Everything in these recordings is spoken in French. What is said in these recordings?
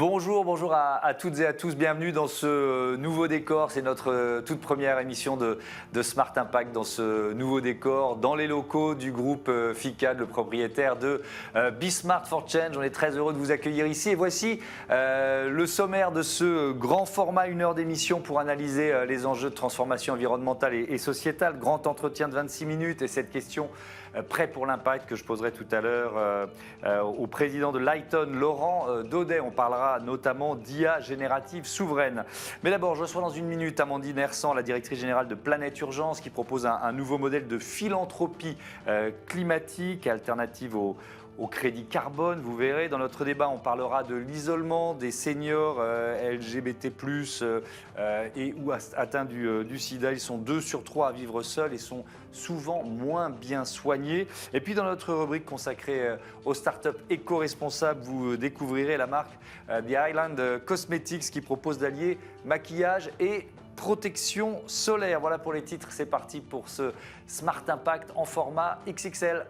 Bonjour à toutes et à tous, bienvenue dans ce nouveau décor. C'est notre toute première émission de Smart Impact dans ce nouveau décor, dans les locaux du groupe FICAD, le propriétaire de Be Smart for Change. On est très heureux de vous accueillir ici. Et voici le sommaire de ce grand format, 1 heure d'émission pour analyser les enjeux de transformation environnementale et sociétale. Grand entretien de 26 minutes et cette question prêt pour l'impact que je poserai tout à l'heure au président de Lighton, Laurent Daudet. On parlera notamment d'IA générative souveraine. Mais d'abord, je reçois dans une minute Amandine Hersant, la directrice générale de Planète Urgence, qui propose un nouveau modèle de philanthropie climatique, alternative au crédit carbone. Vous verrez, dans notre débat, on parlera de l'isolement des seniors LGBT+, et ou atteints du sida. Ils sont 2 sur 3 à vivre seuls et sont souvent moins bien soignés. Et puis dans notre rubrique consacrée aux startups éco-responsables, vous découvrirez la marque The Island Cosmetics qui propose d'allier maquillage et protection solaire. Voilà pour les titres, c'est parti pour ce Smart Impact en format XXL.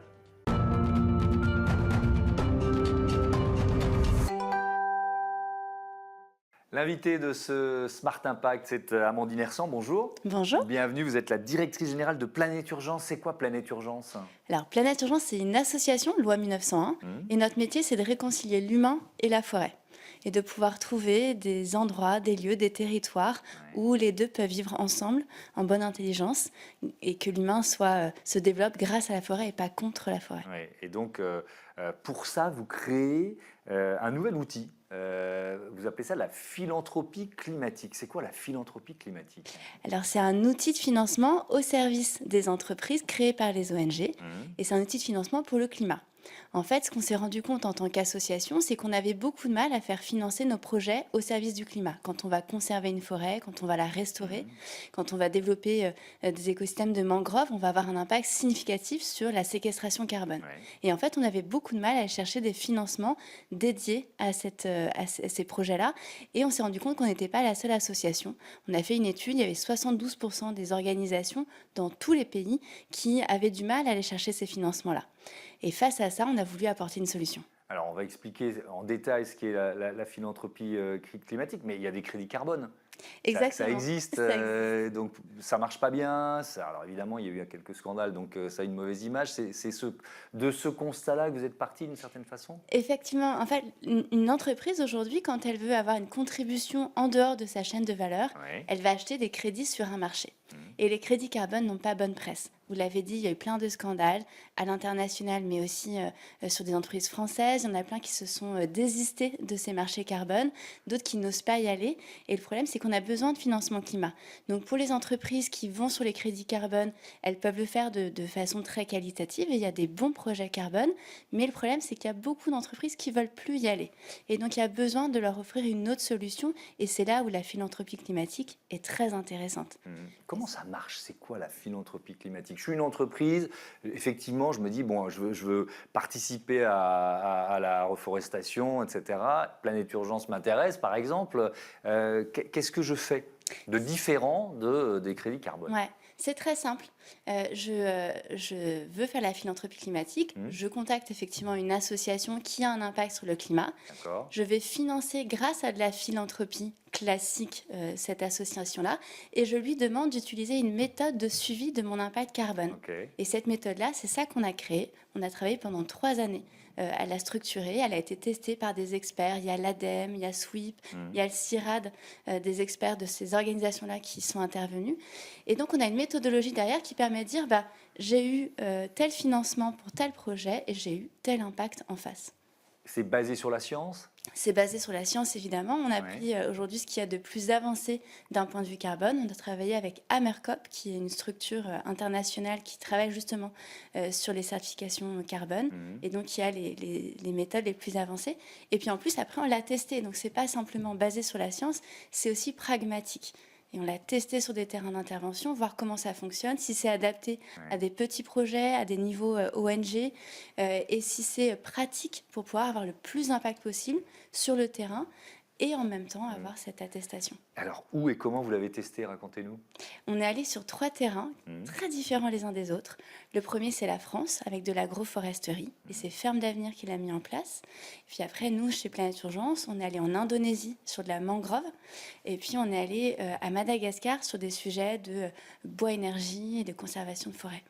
L'invité de ce Smart Impact, c'est Amandine Hersant. Bonjour. Bonjour. Bienvenue, vous êtes la directrice générale de Planète Urgence. C'est quoi Planète Urgence ? Alors, Planète Urgence, c'est une association, loi 1901, et notre métier, c'est de réconcilier l'humain et la forêt, et de pouvoir trouver des endroits, des lieux, des territoires où les deux peuvent vivre ensemble en bonne intelligence, et que l'humain se développe grâce à la forêt et pas contre la forêt. Ouais. Et donc, pour ça, vous créez un nouvel outil. Vous appelez ça la philanthropie climatique. C'est quoi la philanthropie climatique ? Alors, c'est un outil de financement au service des entreprises créé par les ONG, et c'est un outil de financement pour le climat. En fait, ce qu'on s'est rendu compte en tant qu'association, c'est qu'on avait beaucoup de mal à faire financer nos projets au service du climat. Quand on va conserver une forêt, quand on va la restaurer, quand on va développer des écosystèmes de mangroves, on va avoir un impact significatif sur la séquestration carbone. Ouais. Et en fait, on avait beaucoup de mal à chercher des financements dédiés à ces projets-là. Et on s'est rendu compte qu'on n'était pas la seule association. On a fait une étude, il y avait 72% des organisations dans tous les pays qui avaient du mal à aller chercher ces financements-là. Et face à ça, on a voulu apporter une solution. Alors, on va expliquer en détail ce qu'est la philanthropie climatique, mais il y a des crédits carbone. Exactement. Ça existe, donc ça marche pas bien. Alors évidemment, il y a eu quelques scandales, donc ça a une mauvaise image. C'est de ce constat-là que vous êtes parti d'une certaine façon ? Effectivement, en fait, une entreprise aujourd'hui, quand elle veut avoir une contribution en dehors de sa chaîne de valeur, elle va acheter des crédits sur un marché. Et les crédits carbone n'ont pas bonne presse. Vous l'avez dit, il y a eu plein de scandales à l'international, mais aussi sur des entreprises françaises. Il y en a plein qui se sont désistés de ces marchés carbone, d'autres qui n'osent pas y aller. Et le problème, c'est qu'on a besoin de financement climat. Donc pour les entreprises qui vont sur les crédits carbone, elles peuvent le faire de façon très qualitative. Et il y a des bons projets carbone. Mais le problème, c'est qu'il y a beaucoup d'entreprises qui ne veulent plus y aller. Et donc il y a besoin de leur offrir une autre solution. Et c'est là où la philanthropie climatique est très intéressante. Comment ça marche ? C'est quoi la philanthropie climatique ? Je suis une entreprise, effectivement, je me dis, bon, je veux participer à la reforestation, etc. Planète Urgence m'intéresse, par exemple. Qu'est-ce que je fais de différent des crédits carbone ? Ouais, c'est très simple. Je veux faire la philanthropie climatique. Je contacte effectivement une association qui a un impact sur le climat. D'accord. Je vais financer grâce à de la philanthropie classique cette association-là et je lui demande d'utiliser une méthode de suivi de mon impact carbone. Okay. Et cette méthode-là, c'est ça qu'on a créé. On a travaillé pendant 3 années. Elle a structuré, elle a été testée par des experts. Il y a l'ADEME, il y a SWIP, il y a le CIRAD, des experts de ces organisations-là qui sont intervenus. Et donc, on a une méthodologie derrière qui permet de dire j'ai eu tel financement pour tel projet et j'ai eu tel impact en face. C'est basé sur la science ? C'est basé sur la science, évidemment. On a pris aujourd'hui ce qu'il y a de plus avancé d'un point de vue carbone. On a travaillé avec Amercop, qui est une structure internationale qui travaille justement sur les certifications carbone. Et donc, qui a les méthodes les plus avancées. Et puis, en plus, après, on l'a testé. Donc, ce n'est pas simplement basé sur la science, c'est aussi pragmatique. Et on l'a testé sur des terrains d'intervention, voir comment ça fonctionne, si c'est adapté à des petits projets, à des niveaux ONG, et si c'est pratique pour pouvoir avoir le plus d'impact possible sur le terrain, et en même temps avoir cette attestation. Alors, où et comment vous l'avez testé? Racontez-nous. On est allé sur 3 terrains très différents les uns des autres. Le premier, c'est la France, avec de l'agroforesterie, et c'est Ferme d'Avenir qui l'a mis en place. Puis après, nous, chez Planète Urgence, on est allé en Indonésie sur de la mangrove, et puis on est allé à Madagascar sur des sujets de bois-énergie et de conservation de forêt.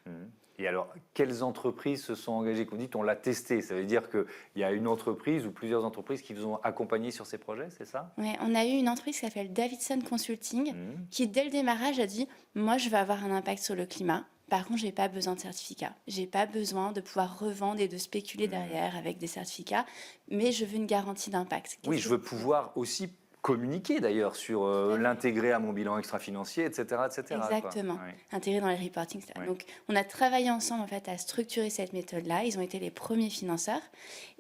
Et alors, quelles entreprises se sont engagées? Quand vous dites on l'a testé, ça veut dire qu'il y a une entreprise ou plusieurs entreprises qui vous ont accompagné sur ces projets, c'est ça? Ouais, on a eu une entreprise qui s'appelle Davidson Consulting, qui dès le démarrage a dit « Moi, je vais avoir un impact sur le climat. Par contre, je n'ai pas besoin de certificat. Je n'ai pas besoin de pouvoir revendre et de spéculer derrière avec des certificats, mais je veux une garantie d'impact. » Oui, je veux pouvoir aussi communiquer d'ailleurs sur l'intégrer à mon bilan extra-financier, etc. etc. Exactement, quoi. Ouais. intégrer dans les reporting. Ouais. Donc, on a travaillé ensemble en fait à structurer cette méthode-là. Ils ont été les premiers financeurs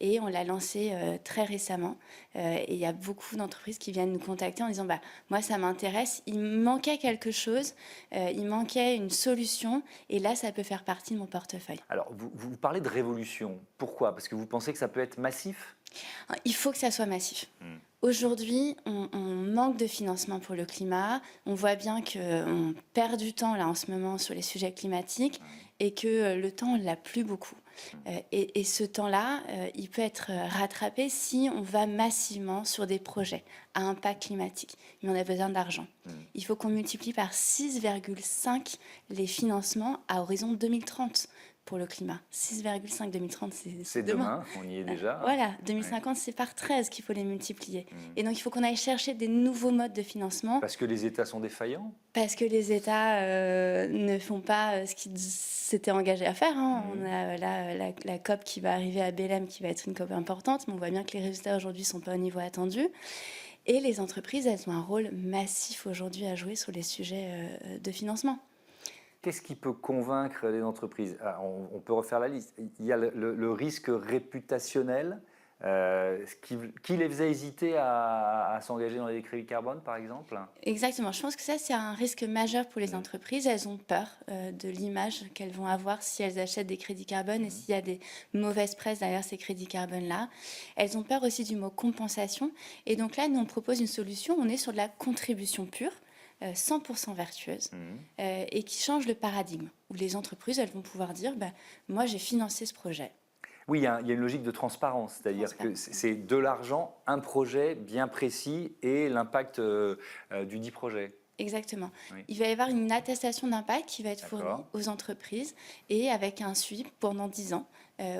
et on l'a lancé très récemment. Et il y a beaucoup d'entreprises qui viennent nous contacter en disant moi ça m'intéresse, il me manquait quelque chose, il manquait une solution et là ça peut faire partie de mon portefeuille. Alors, vous parlez de révolution. Pourquoi? Parce que vous pensez que ça peut être massif? Il faut que ça soit massif. Aujourd'hui, on manque de financement pour le climat. On voit bien qu'on perd du temps là en ce moment sur les sujets climatiques et que le temps, on ne l'a plus beaucoup. Et ce temps-là, il peut être rattrapé si on va massivement sur des projets à impact climatique. Mais on a besoin d'argent. Il faut qu'on multiplie par 6,5 les financements à horizon 2030. Pour le climat. 6,5 2030, c'est demain. On y est déjà. Voilà, 2050, c'est par 13 qu'il faut les multiplier. Et donc, il faut qu'on aille chercher des nouveaux modes de financement. Parce que les États sont défaillants? Parce que les États ne font pas ce qu'ils s'étaient engagés à faire. On a la COP qui va arriver à Belém, qui va être une COP importante, mais on voit bien que les résultats aujourd'hui ne sont pas au niveau attendu. Et les entreprises, elles ont un rôle massif aujourd'hui à jouer sur les sujets de financement. Qu'est-ce qui peut convaincre les entreprises? On peut refaire la liste. Il y a le risque réputationnel. Qui les faisait hésiter à s'engager dans les crédits carbone, par exemple? Exactement. Je pense que ça, c'est un risque majeur pour les entreprises. Elles ont peur de l'image qu'elles vont avoir si elles achètent des crédits carbone et s'il y a des mauvaises presses derrière ces crédits carbone-là. Elles ont peur aussi du mot compensation. Et donc là, nous, on propose une solution. On est sur de la contribution pure. 100% vertueuse et qui change le paradigme, où les entreprises, elles vont pouvoir dire moi, j'ai financé ce projet. Oui, il y a une logique de transparence, c'est-à-dire que c'est de l'argent, un projet bien précis et l'impact du dit projet. Exactement. Oui. Il va y avoir une attestation d'impact qui va être fournie aux entreprises et avec un suivi pendant 10 ans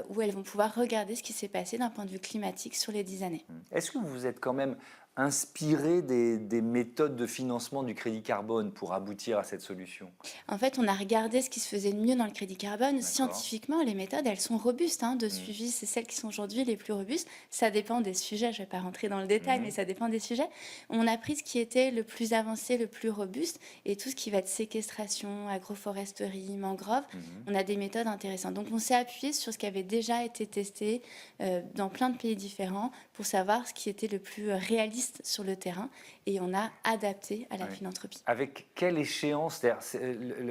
où elles vont pouvoir regarder ce qui s'est passé d'un point de vue climatique sur les 10 années. Est-ce que vous êtes quand même inspiré des méthodes de financement du crédit carbone pour aboutir à cette solution? En fait, on a regardé ce qui se faisait de mieux dans le crédit carbone. Scientifiquement, les méthodes, elles sont robustes de suivi. C'est celles qui sont aujourd'hui les plus robustes. Ça dépend des sujets. Je ne vais pas rentrer dans le détail, mais ça dépend des sujets. On a pris ce qui était le plus avancé, le plus robuste, et tout ce qui va être séquestration, agroforesterie, mangrove. On a des méthodes intéressantes. Donc, on s'est appuyé sur ce qui avait déjà été testé dans plein de pays différents pour savoir ce qui était le plus réaliste sur le terrain et on a adapté à la philanthropie. Avec quelle échéance?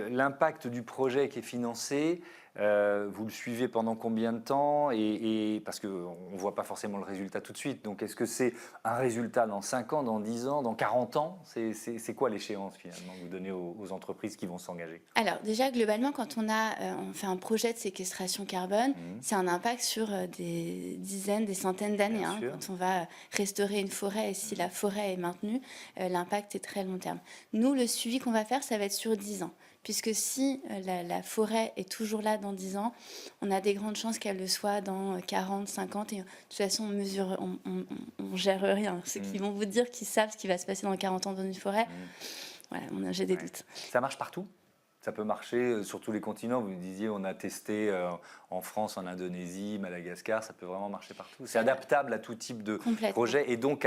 L'impact du projet qui est financé, vous le suivez pendant combien de temps et parce qu'on ne voit pas forcément le résultat tout de suite. Donc, est-ce que c'est un résultat dans 5 ans, dans 10 ans, dans 40 ans? C'est quoi l'échéance finalement que vous donnez aux entreprises qui vont s'engager? Alors déjà, globalement, quand on fait un projet de séquestration carbone, c'est un impact sur des dizaines, des centaines d'années. Quand on va restaurer une forêt et si la forêt est maintenue, l'impact est très long terme. Nous, le suivi qu'on va faire, ça va être sur 10 ans. Puisque si la forêt est toujours là dans 10 ans, on a des grandes chances qu'elle le soit dans 40, 50. Et de toute façon, on gère rien. Ceux qui vont vous dire qu'ils savent ce qui va se passer dans 40 ans dans une forêt, voilà, j'ai des doutes. Ça marche partout? Ça peut marcher sur tous les continents. Vous disiez, on a testé en France, en Indonésie, Madagascar. Ça peut vraiment marcher partout. C'est adaptable à tout type de projet et donc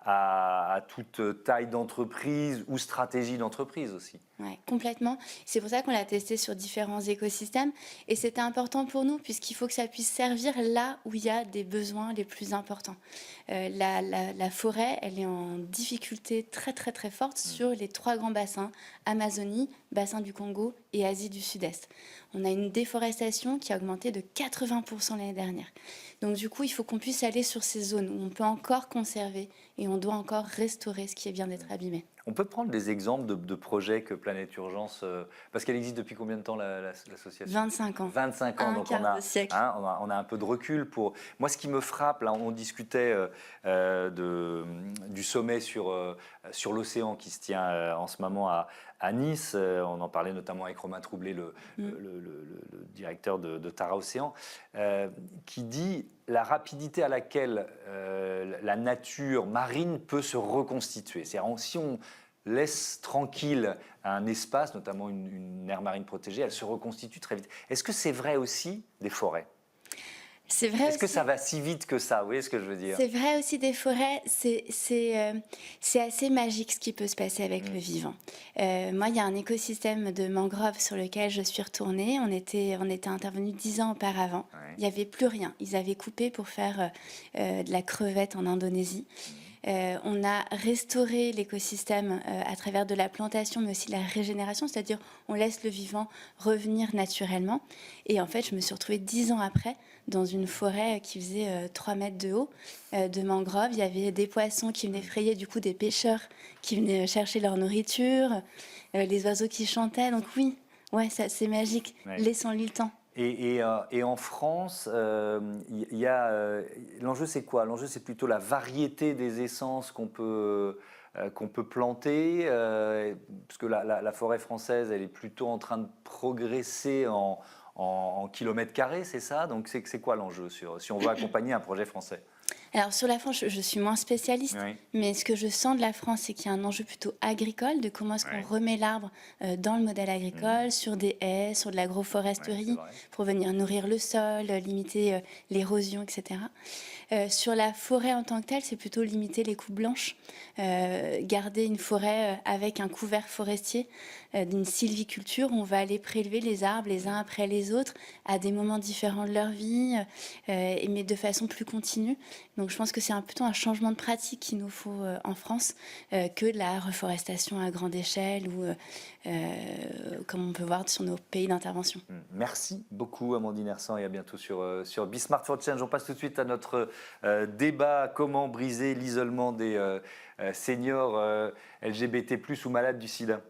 à toute taille d'entreprise ou stratégie d'entreprise aussi. Oui, complètement. C'est pour ça qu'on l'a testé sur différents écosystèmes. Et c'était important pour nous, puisqu'il faut que ça puisse servir là où il y a des besoins les plus importants. La forêt, elle est en difficulté très, très, très forte sur les 3 grands bassins, Amazonie, bassin du Congo et Asie du Sud-Est. On a une déforestation qui a augmenté de 80% l'année dernière. Donc du coup, il faut qu'on puisse aller sur ces zones où on peut encore conserver et on doit encore restaurer ce qui vient d'être abîmé. On peut prendre des exemples de projets que Planète Urgence, parce qu'elle existe depuis combien de temps l'association? 25 ans. 25 ans, donc quart de siècle. On a un peu de recul pour... Moi, ce qui me frappe, là, on discutait du sommet sur l'océan qui se tient en ce moment à Nice. On en parlait notamment avec Romain Troublé, le directeur de Tara Océan, qui dit la rapidité à laquelle la nature marine peut se reconstituer. C'est-à-dire, si on laisse tranquille un espace, notamment une aire marine protégée, elle se reconstitue très vite. Est-ce que c'est vrai aussi des forêts? C'est vrai. Est-ce que ça va si vite que ça? Vous voyez ce que je veux dire? C'est vrai aussi des forêts. C'est assez magique ce qui peut se passer avec le vivant. Moi, il y a un écosystème de mangroves sur lequel je suis retournée. On était intervenu 10 ans auparavant. Il n'y avait plus rien. Ils avaient coupé pour faire de la crevette en Indonésie. On a restauré l'écosystème à travers de la plantation, mais aussi la régénération, c'est-à-dire on laisse le vivant revenir naturellement. Et en fait, je me suis retrouvée 10 ans après dans une forêt qui faisait 3 mètres de haut, de mangroves. Il y avait des poissons qui venaient frayer, du coup des pêcheurs qui venaient chercher leur nourriture, les oiseaux qui chantaient. Donc oui, ouais, c'est magique. Ouais. Laissons-lui le temps. Et en France, l'enjeu c'est quoi? L'enjeu c'est plutôt la variété des essences qu'on peut planter, parce que la forêt française, elle est plutôt en train de progresser en kilomètres carrés, c'est ça? Donc c'est quoi l'enjeu si on veut accompagner un projet français? Alors sur la France, je suis moins spécialiste, oui. Mais ce que je sens de la France, c'est qu'il y a un enjeu plutôt agricole, de comment est-ce qu'on remet l'arbre dans le modèle agricole, sur des haies, sur de l'agroforesterie, pour venir nourrir le sol, limiter l'érosion, etc. Sur la forêt en tant que telle, c'est plutôt limiter les coupes blanches, garder une forêt avec un couvert forestier, d'une sylviculture où on va aller prélever les arbres les uns après les autres à des moments différents de leur vie, mais de façon plus continue. Donc je pense que c'est plutôt un changement de pratique qu'il nous faut en France que de la reforestation à grande échelle ou comme on peut voir sur nos pays d'intervention. Merci beaucoup Amandine Hersant et à bientôt sur Be Smart for Change. On passe tout de suite à notre débat comment briser l'isolement des seniors LGBT+ ou malades du sida.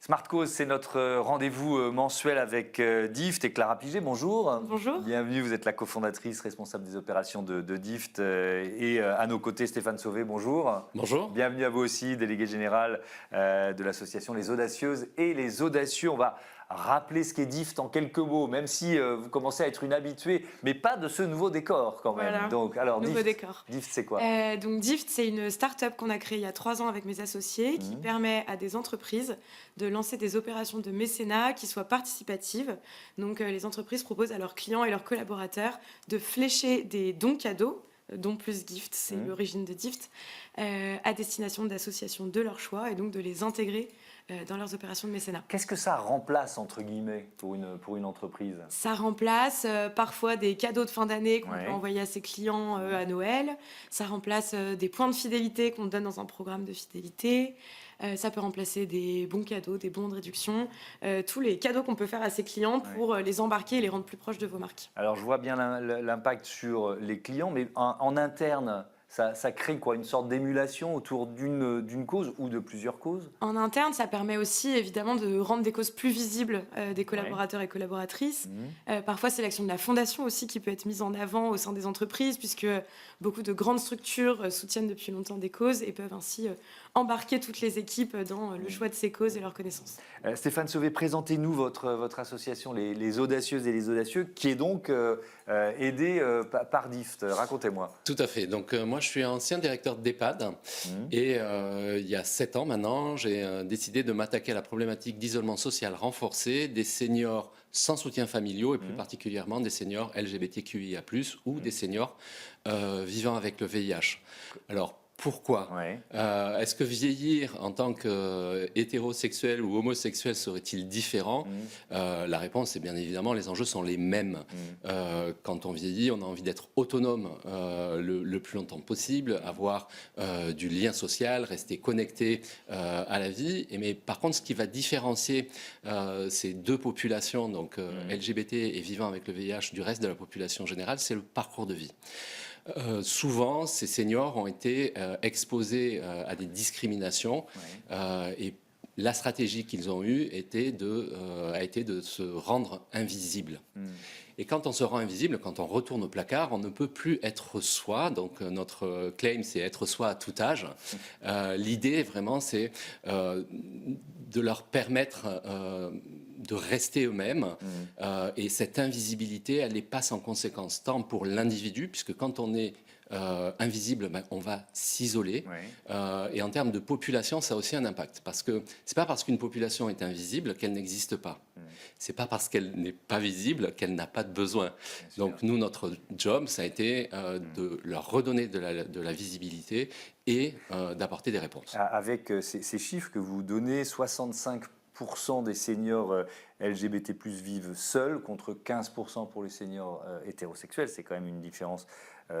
Smart Cause, c'est notre rendez-vous mensuel avec DIFT et Clara Piget. Bonjour. Bonjour. Bienvenue, vous êtes la cofondatrice, responsable des opérations de DIFT. Et à nos côtés, Stéphane Sauvé, bonjour. Bonjour. Bienvenue à vous aussi, délégué général de l'association Les Audacieuses et les Audacieux. On va rappeler ce qu'est DIFT en quelques mots, même si vous commencez à être une habituée, mais pas de ce nouveau décor quand même. Voilà. Donc, alors, nouveau décor. DIFT, c'est quoi? Donc DIFT, c'est une start-up qu'on a créée il y a 3 ans avec mes associés qui permet à des entreprises de lancer des opérations de mécénat qui soient participatives. Donc les entreprises proposent à leurs clients et leurs collaborateurs de flécher des dons cadeaux, dons plus gift, c'est l'origine de DIFT, à destination d'associations de leur choix et donc de les intégrer dans leurs opérations de mécénat. Qu'est-ce que ça remplace, entre guillemets, pour une entreprise? Ça remplace parfois des cadeaux de fin d'année qu'on peut envoyer à ses clients à Noël. Ça remplace des points de fidélité qu'on donne dans un programme de fidélité. Ça peut remplacer des bons cadeaux, des bons de réduction, tous les cadeaux qu'on peut faire à ses clients pour les embarquer et les rendre plus proches de vos marques. Alors, je vois bien l'impact sur les clients, mais en interne, ça crée quoi? Une sorte d'émulation autour d'une cause ou de plusieurs causes? En interne, ça permet aussi évidemment de rendre des causes plus visibles des collaborateurs et collaboratrices. Parfois, c'est l'action de la fondation aussi qui peut être mise en avant au sein des entreprises, puisque beaucoup de grandes structures soutiennent depuis longtemps des causes et peuvent ainsi embarquer toutes les équipes dans le choix de ces causes et leurs connaissances. Stéphane Sauvé, présentez-nous votre association, les Audacieuses et les Audacieux, qui est donc aidée par DIFT. Racontez-moi. Tout à fait. Donc moi, je suis ancien directeur d'EHPAD et il y a 7 ans maintenant, j'ai décidé de m'attaquer à la problématique d'isolement social renforcé des seniors sans soutien familial et plus particulièrement des seniors LGBTQIA+, ou des seniors vivant avec le VIH. Alors, Pourquoi? Ouais. Est-ce que vieillir en tant qu'hétérosexuel ou homosexuel serait-il différent? La réponse est bien évidemment, les enjeux sont les mêmes. Quand on vieillit, on a envie d'être autonome le plus longtemps possible, avoir du lien social, rester connecté à la vie. Mais par contre, ce qui va différencier ces deux populations, donc LGBT et vivant avec le VIH, du reste de la population générale, c'est le parcours de vie. Souvent, ces seniors ont été exposés à des discriminations et la stratégie qu'ils ont eue a été de se rendre invisibles. Et quand on se rend invisible, quand on retourne au placard, on ne peut plus être soi. Donc notre claim, c'est être soi à tout âge. L'idée, vraiment, c'est de leur permettre de rester eux-mêmes. Et cette invisibilité, elle les passe en conséquence, tant pour l'individu, puisque quand on est invisible, on va s'isoler. Et en termes de population, ça a aussi un impact. Parce que c'est pas parce qu'une population est invisible qu'elle n'existe pas. C'est pas parce qu'elle n'est pas visible qu'elle n'a pas de besoin. Donc nous, notre job, ça a été de leur redonner de la visibilité et d'apporter des réponses. Avec ces chiffres que vous donnez, 65% des seniors LGBT+ vivent seuls, contre 15% pour les seniors hétérosexuels. C'est quand même une différence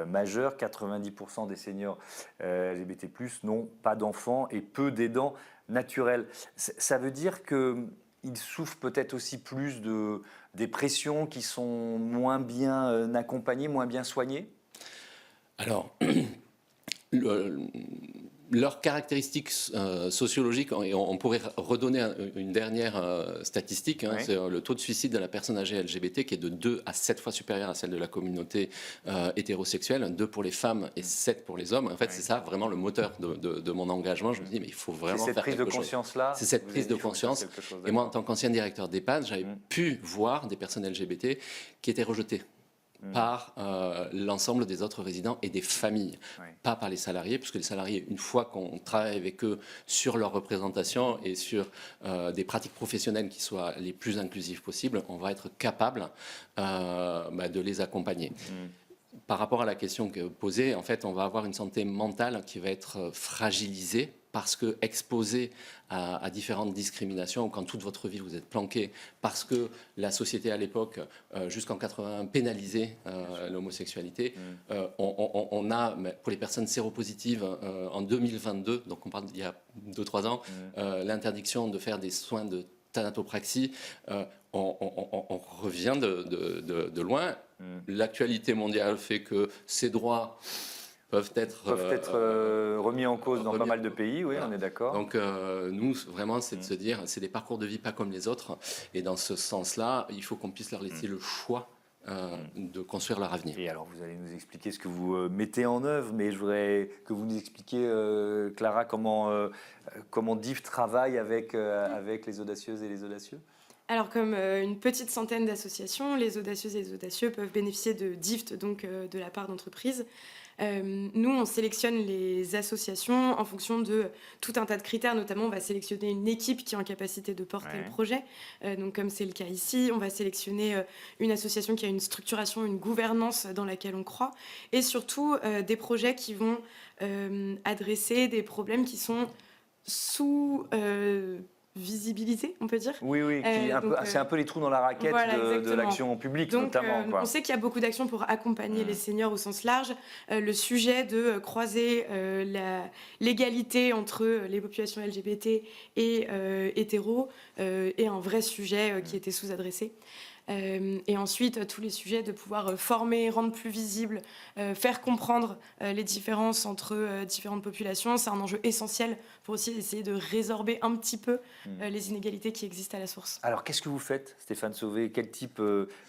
majeure. 90% des seniors LGBT+ n'ont pas d'enfants et peu d'aidants naturels. Ça veut dire qu'ils souffrent peut-être aussi plus de dépression, qui sont moins bien accompagnés, moins bien soignés? Alors, leurs caractéristiques sociologiques, et on pourrait redonner une dernière statistique, c'est le taux de suicide de la personne âgée LGBT qui est de 2 à 7 fois supérieur à celle de la communauté hétérosexuelle, 2 pour les femmes et 7 pour les hommes. En fait, c'est ça vraiment le moteur de mon engagement. Je me dis, mais il faut vraiment faire quelque chose. C'est cette prise de conscience-là. C'est cette prise de conscience. Et moi, en tant qu'ancien directeur d'EHPAD, j'avais pu voir des personnes LGBT qui étaient rejetées par l'ensemble des autres résidents et des familles, pas par les salariés, puisque les salariés, une fois qu'on travaille avec eux sur leur représentation et sur des pratiques professionnelles qui soient les plus inclusives possibles, on va être capable de les accompagner. Par rapport à la question que vous posez, en fait, on va avoir une santé mentale qui va être fragilisée parce que exposé à différentes discriminations, quand toute votre vie vous êtes planqué, parce que la société à l'époque, jusqu'en 80, pénalisait l'homosexualité. On a, pour les personnes séropositives, en 2022, donc on parle d'il y a 2-3 ans, l'interdiction de faire des soins de thanatopraxie. On revient de loin. L'actualité mondiale fait que ces droits peuvent être remis en cause dans pas mal de pays, oui, on est d'accord. Donc nous, vraiment, c'est de se dire, c'est des parcours de vie pas comme les autres, et dans ce sens-là, il faut qu'on puisse leur laisser le choix de construire leur avenir. Et alors, vous allez nous expliquer ce que vous mettez en œuvre, mais je voudrais que vous nous expliquiez, Clara, comment DIF travaille avec les audacieuses et les audacieux. Alors, comme une petite centaine d'associations, les audacieuses et les audacieux peuvent bénéficier de DIFT, donc de la part d'entreprises. Nous, on sélectionne les associations en fonction de tout un tas de critères. Notamment, on va sélectionner une équipe qui est en capacité de porter le projet. Donc, comme c'est le cas ici, on va sélectionner une association qui a une structuration, une gouvernance dans laquelle on croit. Et surtout, des projets qui vont adresser des problèmes qui sont sous... visibilité, on peut dire. Oui, c'est un peu les trous dans la raquette de l'action publique, donc, notamment. On sait qu'il y a beaucoup d'actions pour accompagner les seniors au sens large. Le sujet de croiser l'égalité entre les populations LGBT et hétéros est un vrai sujet qui était sous-adressé. Et ensuite, tous les sujets de pouvoir former, rendre plus visible, faire comprendre les différences entre différentes populations, c'est un enjeu essentiel pour aussi essayer de résorber un petit peu les inégalités qui existent à la source. Alors, qu'est-ce que vous faites, Stéphane Sauvé? Quel type,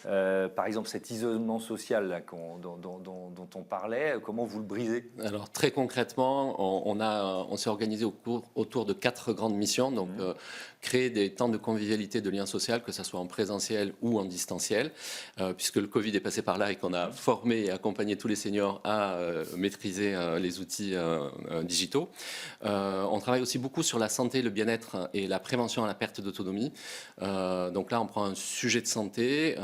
par exemple, cet isolement social là, dont on parlait, comment vous le brisez? Alors, très concrètement, on s'est organisé autour de 4 grandes missions. Donc, créer des temps de convivialité, de lien social, que ce soit en présentiel ou en distanciel, puisque le Covid est passé par là et qu'on a formé et accompagné tous les seniors à maîtriser les outils digitaux. On travaille aussi beaucoup sur la santé, le bien-être et la prévention à la perte d'autonomie. Donc là, on prend un sujet de santé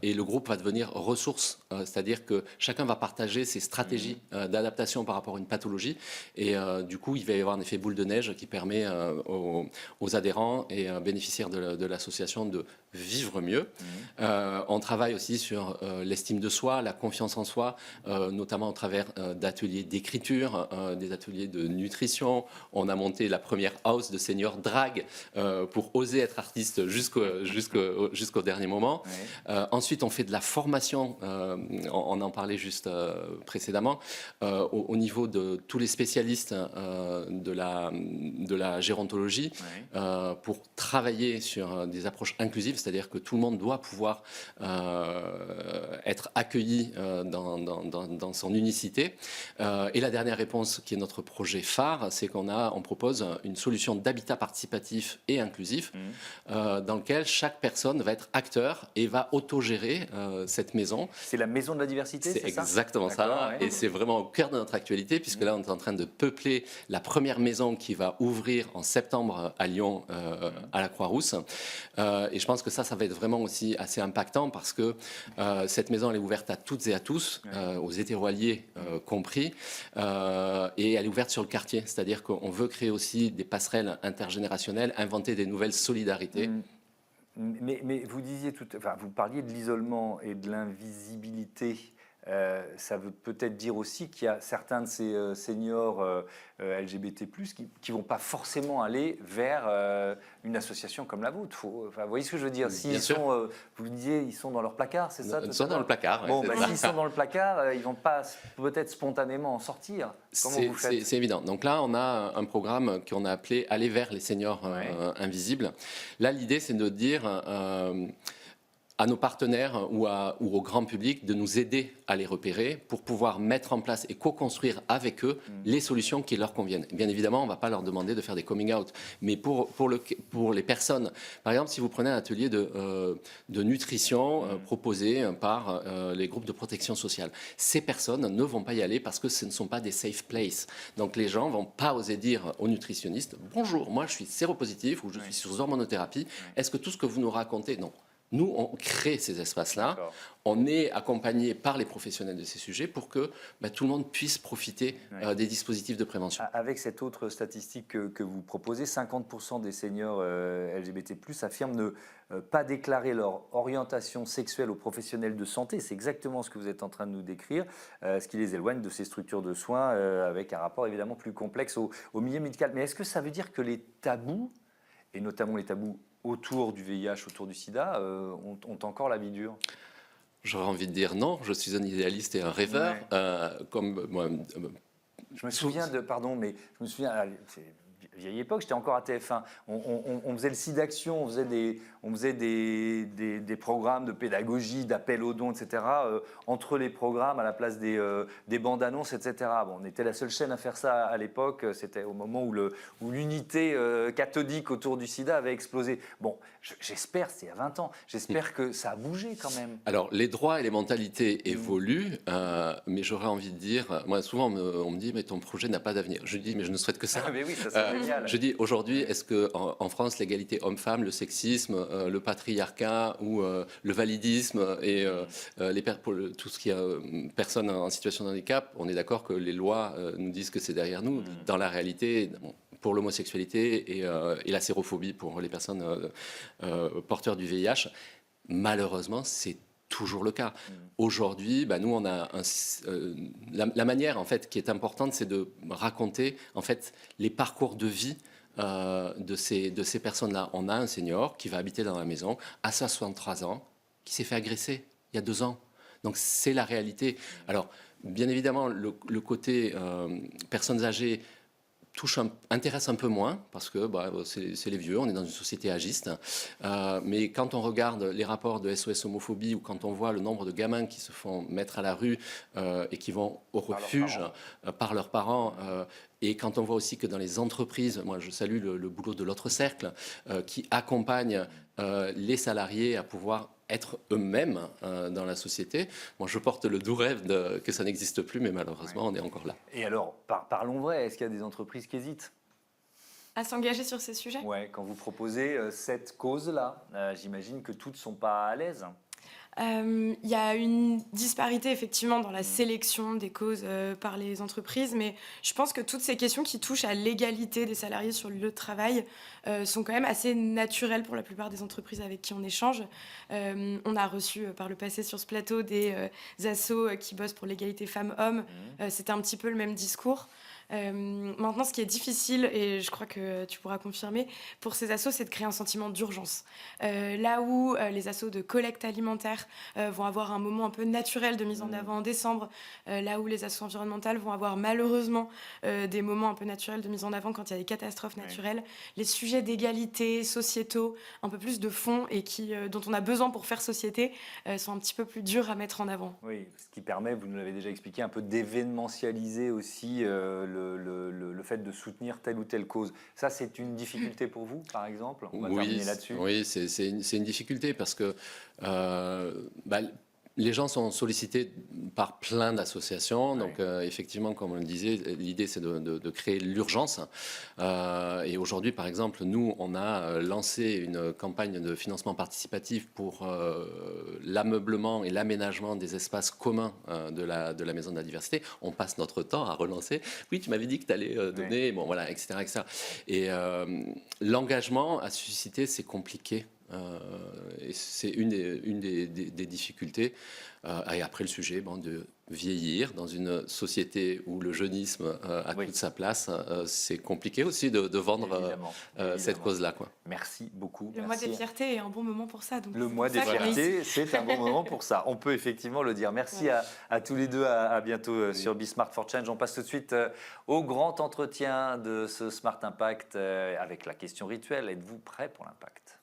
et le groupe va devenir ressource, c'est-à-dire que chacun va partager ses stratégies d'adaptation par rapport à une pathologie et du coup, il va y avoir un effet boule de neige qui permet aux adhérents et bénéficiaires de l'association de vivre mieux. On travaille aussi sur l'estime de soi, la confiance en soi, notamment au travers d'ateliers d'écriture, des ateliers de nutrition. On a monté la première house de seniors drag pour oser être artiste jusqu'au dernier moment. Ensuite, on fait de la formation, on en parlait juste précédemment, au niveau de tous les spécialistes de la gérontologie pour travailler sur des approches inclusives, c'est-à-dire que tout le monde doit pouvoir être accueilli dans son unicité. Et la dernière réponse, qui est notre projet phare, c'est qu'on propose une solution d'habitat participatif et inclusif dans lequel chaque personne va être acteur et va autogérer cette maison. C'est la maison de la diversité, c'est ça ? Exactement ça, ouais. Et c'est vraiment au cœur de notre actualité, puisque là, on est en train de peupler la première maison qui va ouvrir en septembre à Lyon, à la Croix-Rousse. Et je pense que ça va être vraiment aussi assez impactant, parce que cette maison, elle est ouverte à toutes et à tous, aux hétéro-alliés compris, et elle est ouverte sur le quartier, c'est-à-dire qu'on veut créer aussi des passerelles intergénérationnelles, inventer des nouvelles solidarités. Mais vous disiez vous parliez de l'isolement et de l'invisibilité. Ça veut peut-être dire aussi qu'il y a certains de ces seniors LGBT+, qui ne vont pas forcément aller vers une association comme la vôtre. Vous voyez ce que je veux dire ? S'ils sont, vous le disiez, ils sont dans leur placard, c'est ça ? Ils sont dans le placard. Bon, s'ils sont dans le placard, ils ne vont pas peut-être spontanément en sortir. Comment vous faites ? C'est évident. Donc là, on a un programme qu'on a appelé « Aller vers les seniors invisibles ». Là, l'idée, c'est de dire à nos partenaires ou au grand public de nous aider à les repérer pour pouvoir mettre en place et co-construire avec eux les solutions qui leur conviennent. Bien évidemment, on ne va pas leur demander de faire des coming out, mais pour les personnes, par exemple, si vous prenez un atelier de nutrition proposé par les groupes de protection sociale, ces personnes ne vont pas y aller parce que ce ne sont pas des safe places. Donc les gens ne vont pas oser dire aux nutritionnistes « Bonjour, moi je suis séropositif ou je suis sur hormonothérapie, est-ce que tout ce que vous nous racontez ?» Non. Nous, on crée ces espaces-là. On est accompagné par les professionnels de ces sujets pour que tout le monde puisse profiter des dispositifs de prévention. Avec cette autre statistique que vous proposez, 50% des seniors LGBT+ affirment ne pas déclarer leur orientation sexuelle aux professionnels de santé. C'est exactement ce que vous êtes en train de nous décrire, ce qui les éloigne de ces structures de soins avec un rapport évidemment plus complexe au milieu médical. Mais est-ce que ça veut dire que les tabous, et notamment les tabous autour du VIH, autour du sida, ont encore la vie dure ? J'aurais envie de dire non, je suis un idéaliste et un rêveur. Comme moi, je me souviens c'est vieille époque, j'étais encore à TF1, on faisait le SIDAction, on faisait des programmes de pédagogie, d'appel aux dons, etc., entre les programmes, à la place des bandes annonces, etc. Bon, on était la seule chaîne à faire ça à l'époque, c'était au moment où l'unité cathodique autour du sida avait explosé. Bon, j'espère, c'était il y a 20 ans, j'espère que ça a bougé quand même. Alors, les droits et les mentalités évoluent, mais j'aurais envie de dire, moi souvent on me dit, mais ton projet n'a pas d'avenir. Je dis, mais je ne souhaite que ça. Mais oui, ça serait génial. Je dis, aujourd'hui, est-ce qu'en France, l'égalité homme-femme, le sexisme, le patriarcat ou le validisme et tout ce qui est personnes en situation de handicap, on est d'accord que les lois nous disent que c'est derrière nous. Dans la réalité, pour l'homosexualité et la sérophobie pour les personnes porteurs du VIH, malheureusement, c'est toujours le cas. Aujourd'hui, nous, on a la manière en fait qui est importante, c'est de raconter en fait les parcours de vie de ces personnes-là. On a un senior qui va habiter dans la maison à 63 ans, qui s'est fait agresser il y a 2 ans. Donc c'est la réalité. Alors bien évidemment, le côté personnes âgées intéresse un peu moins parce que c'est les vieux, on est dans une société agiste. Mais quand on regarde les rapports de SOS homophobie ou quand on voit le nombre de gamins qui se font mettre à la rue et qui vont au refuge par leurs parents, et quand on voit aussi que dans les entreprises, moi je salue le boulot de l'autre cercle, qui accompagne les salariés à pouvoir être eux-mêmes dans la société. Moi, je porte le doux rêve que ça n'existe plus, mais malheureusement, on est encore là. Et alors, parlons vrai, est-ce qu'il y a des entreprises qui hésitent À s'engager sur ces sujets? Ouais, quand vous proposez cette cause-là, j'imagine que toutes ne sont pas à l'aise. Il y a une disparité effectivement dans la sélection des causes par les entreprises, mais je pense que toutes ces questions qui touchent à l'égalité des salariés sur le lieu de travail sont quand même assez naturelles pour la plupart des entreprises avec qui on échange. On a reçu par le passé sur ce plateau des assos qui bossent pour l'égalité femmes-hommes. C'était un petit peu le même discours. Maintenant, ce qui est difficile, et je crois que tu pourras confirmer, pour ces assos, c'est de créer un sentiment d'urgence. Là où les assos de collecte alimentaire vont avoir un moment un peu naturel de mise en avant en décembre, là où les assos environnementales vont avoir malheureusement des moments un peu naturels de mise en avant quand il y a des catastrophes naturelles, les sujets d'égalité, sociétaux, un peu plus de fond et dont on a besoin pour faire société, sont un petit peu plus durs à mettre en avant. Oui, ce qui permet, vous nous l'avez déjà expliqué, un peu d'événementialiser aussi le fait de soutenir telle ou telle cause. Ça, c'est une difficulté pour vous, par exemple? On va terminer là-dessus. Oui, c'est une difficulté parce que les gens sont sollicités par plein d'associations. Donc, effectivement, comme on le disait, l'idée, c'est de créer l'urgence. Et aujourd'hui, par exemple, nous, on a lancé une campagne de financement participatif pour l'ameublement et l'aménagement des espaces communs de la Maison de la Diversité. On passe notre temps à relancer. Oui, tu m'avais dit que tu allais donner, bon, voilà, etc., etc. Et l'engagement à susciter, c'est compliqué. Et c'est une des difficultés. Et après, le sujet de vieillir dans une société où le jeunisme a toute sa place, c'est compliqué aussi de vendre cette cause-là. Merci beaucoup. Le mois des fiertés est un bon moment pour ça. Donc le mois des fiertés, c'est un bon moment pour ça. On peut effectivement le dire. Merci à tous les deux. À bientôt sur Be Smart for Change. On passe tout de suite au grand entretien de ce Smart Impact avec la question rituelle. Êtes-vous prêt pour l'impact ?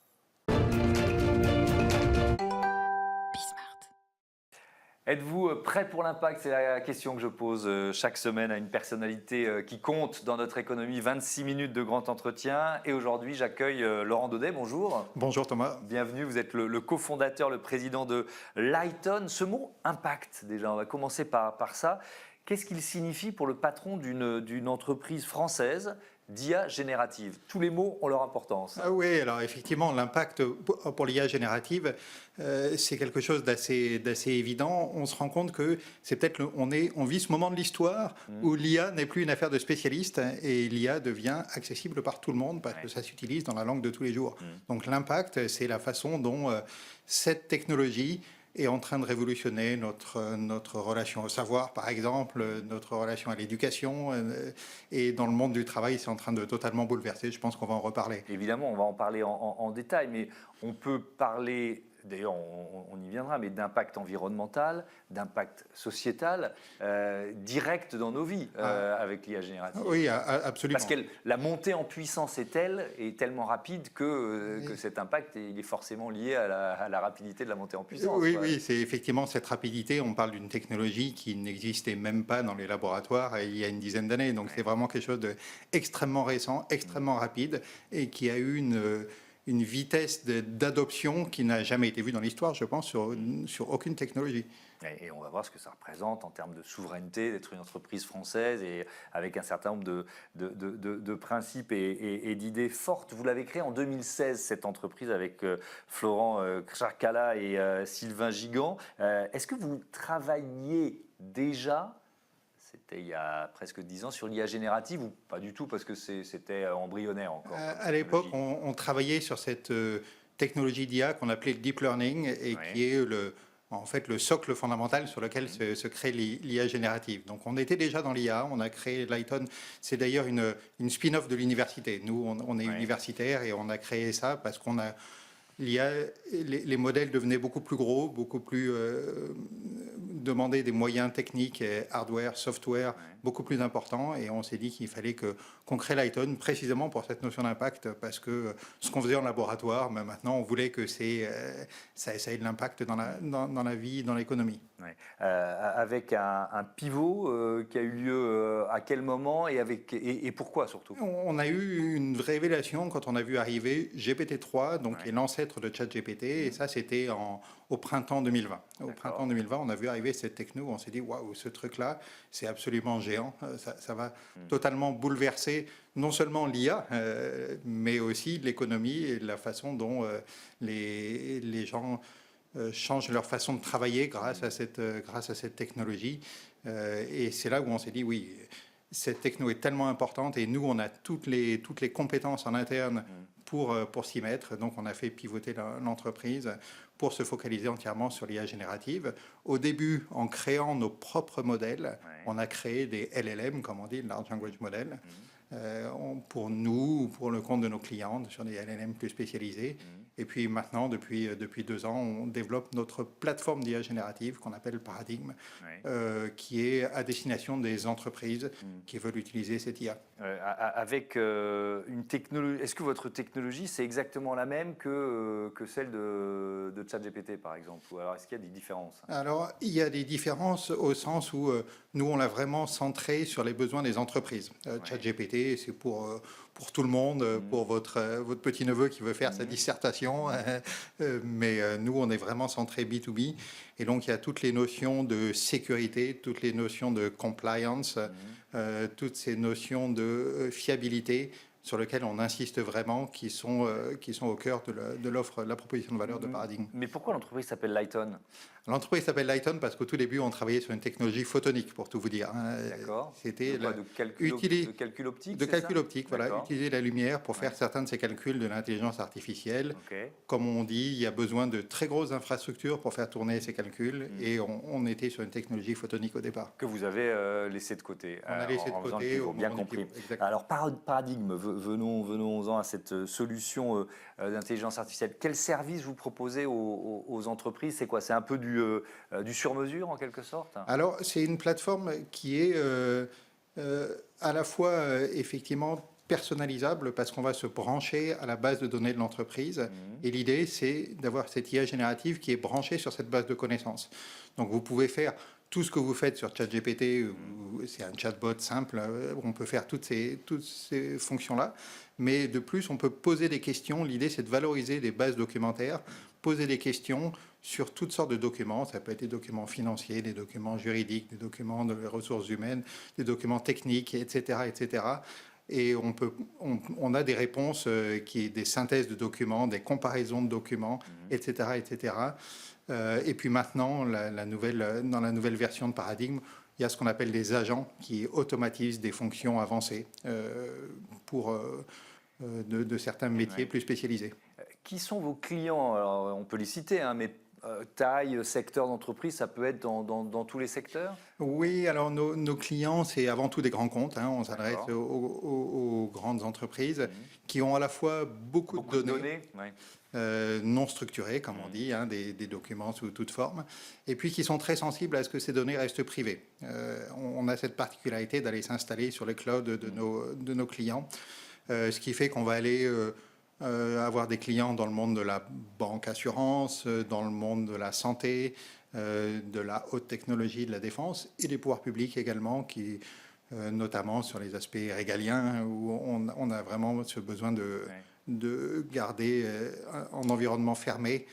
Êtes-vous prêt pour l'impact? C'est la question que je pose chaque semaine à une personnalité qui compte dans notre économie. 26 minutes de grand entretien. Et aujourd'hui, j'accueille Laurent Daudet. Bonjour. Bonjour Thomas. Bienvenue. Vous êtes le cofondateur, le président de Lighton. Ce mot impact, déjà, on va commencer par ça. Qu'est-ce qu'il signifie pour le patron d'une entreprise française d'IA générative? Tous les mots ont leur importance. Ah oui, alors effectivement, l'impact pour l'IA générative, c'est quelque chose d'assez évident. On se rend compte que c'est peut-être on vit ce moment de l'histoire où l'IA n'est plus une affaire de spécialistes et l'IA devient accessible par tout le monde parce que ça s'utilise dans la langue de tous les jours. Donc l'impact, c'est la façon dont cette technologie est en train de révolutionner notre relation au savoir, par exemple, notre relation à l'éducation. Et dans le monde du travail, c'est en train de totalement bouleverser. Je pense qu'on va en reparler. Évidemment, on va en parler en détail, mais on peut parler, d'ailleurs on y viendra, mais d'impact environnemental, d'impact sociétal, direct dans nos vies avec l'IA générative. Oui, absolument. Parce que la montée en puissance est tellement rapide que cet impact il est forcément lié à la rapidité de la montée en puissance. Oui, c'est effectivement cette rapidité. On parle d'une technologie qui n'existait même pas dans les laboratoires il y a une dizaine d'années. Donc c'est vraiment quelque chose d'extrêmement récent, extrêmement rapide et qui a eu une vitesse d'adoption qui n'a jamais été vue dans l'histoire, je pense, sur aucune technologie. Et on va voir ce que ça représente en termes de souveraineté d'être une entreprise française et avec un certain nombre de principes et d'idées fortes. Vous l'avez créée en 2016, cette entreprise, avec Florent Kharkala et Sylvain Gigant. Est-ce que vous travailliez déjà, c'était il y a presque 10 ans, sur l'IA générative ou pas du tout parce que c'était embryonnaire encore? À l'époque, on travaillait sur cette technologie d'IA qu'on appelait le deep learning et qui est en fait le socle fondamental sur lequel se crée l'IA générative. Donc on était déjà dans l'IA, on a créé Lighton. C'est d'ailleurs une spin-off de l'université. Nous, on est universitaires et on a créé ça parce qu'on a... L'IA, les modèles devenaient beaucoup plus gros, beaucoup plus demandait des moyens techniques, et hardware, software, beaucoup plus importants. Et on s'est dit qu'il fallait qu'on crée Lighton précisément pour cette notion d'impact, parce que ce qu'on faisait en laboratoire, mais maintenant on voulait que ça ait de l'impact dans la vie, dans l'économie. Ouais. Avec un pivot qui a eu lieu à quel moment et pourquoi surtout? On a eu une révélation quand on a vu arriver GPT-3, donc qui est l'ancêtre de ChatGPT, et ça c'était au printemps 2020. Au printemps 2020, on a vu arriver cette techno, on s'est dit waouh, ce truc-là, c'est absolument géant, ça va totalement bouleverser non seulement l'IA, mais aussi l'économie et la façon dont les gens changent leur façon de travailler grâce à cette technologie. Et c'est là où on s'est dit oui, cette techno est tellement importante et nous, on a toutes les compétences en interne pour s'y mettre. Donc, on a fait pivoter l'entreprise pour se focaliser entièrement sur l'IA générative. Au début, en créant nos propres modèles, on a créé des LLM, comme on dit, Large Language Model, pour nous ou pour le compte de nos clients, sur des LLM plus spécialisés. Et puis maintenant, depuis 2 ans, on développe notre plateforme d'IA générative qu'on appelle Paradigm, qui est à destination des entreprises qui veulent utiliser cette IA. Avec une technologie, est-ce que votre technologie, c'est exactement la même que celle de ChatGPT, par exemple? Ou alors, est-ce qu'il y a des différences? Alors, il y a des différences au sens où nous, on l'a vraiment centré sur les besoins des entreprises. ChatGPT, c'est pour tout le monde, pour votre petit-neveu qui veut faire sa dissertation. Mais nous, on est vraiment centré B2B. Et donc, il y a toutes les notions de sécurité, toutes les notions de compliance, toutes ces notions de fiabilité sur lesquelles on insiste vraiment, qui sont au cœur de l'offre, de la proposition de valeur de Paradigm. Mais pourquoi l'entreprise s'appelle Lighton? L'entreprise s'appelle Lighton parce qu'au tout début, on travaillait sur une technologie photonique, pour tout vous dire. D'accord. C'était de calcul optique. De calcul ça optique, voilà. Utiliser la lumière pour faire certains de ces calculs de l'intelligence artificielle. Comme on dit, il y a besoin de très grosses infrastructures pour faire tourner ces calculs. Et on était sur une technologie photonique au départ. Que vous avez laissé de côté. On a laissé de côté. Bien compris. Alors, Paradigm, venons-en à cette solution d'intelligence artificielle. Quel service vous proposez aux entreprises? C'est quoi? C'est un peu du sur-mesure en quelque sorte? Alors, c'est une plateforme qui est à la fois effectivement personnalisable parce qu'on va se brancher à la base de données de l'entreprise. Et l'idée, c'est d'avoir cette IA générative qui est branchée sur cette base de connaissances. Donc, vous pouvez faire tout ce que vous faites sur ChatGPT, c'est un chatbot simple, on peut faire toutes ces fonctions-là. Mais de plus, on peut poser des questions. L'idée, c'est de valoriser des bases documentaires, poser des questions sur toutes sortes de documents. Ça peut être des documents financiers, des documents juridiques, des documents de ressources humaines, des documents techniques, etc., etc. Et on a des réponses des synthèses de documents, des comparaisons de documents, etc., etc. Et puis maintenant, dans la nouvelle version de Paradigm, il y a ce qu'on appelle des agents qui automatisent des fonctions avancées pour de certains métiers plus spécialisés. Qui sont vos clients? Alors, on peut les citer, mais taille, secteur d'entreprise, ça peut être dans tous les secteurs? Oui, alors nos clients, c'est avant tout des grands comptes. On s'adresse aux grandes entreprises qui ont à la fois beaucoup de données. Non structurés, comme on dit, des documents sous toute forme, et puis qui sont très sensibles à ce que ces données restent privées. On a cette particularité d'aller s'installer sur les clouds de nos clients, ce qui fait qu'on va aller avoir des clients dans le monde de la banque assurance, dans le monde de la santé, de la haute technologie, de la défense, et des pouvoirs publics également, qui notamment sur les aspects régaliens, où on a vraiment ce besoin de garder en environnement fermé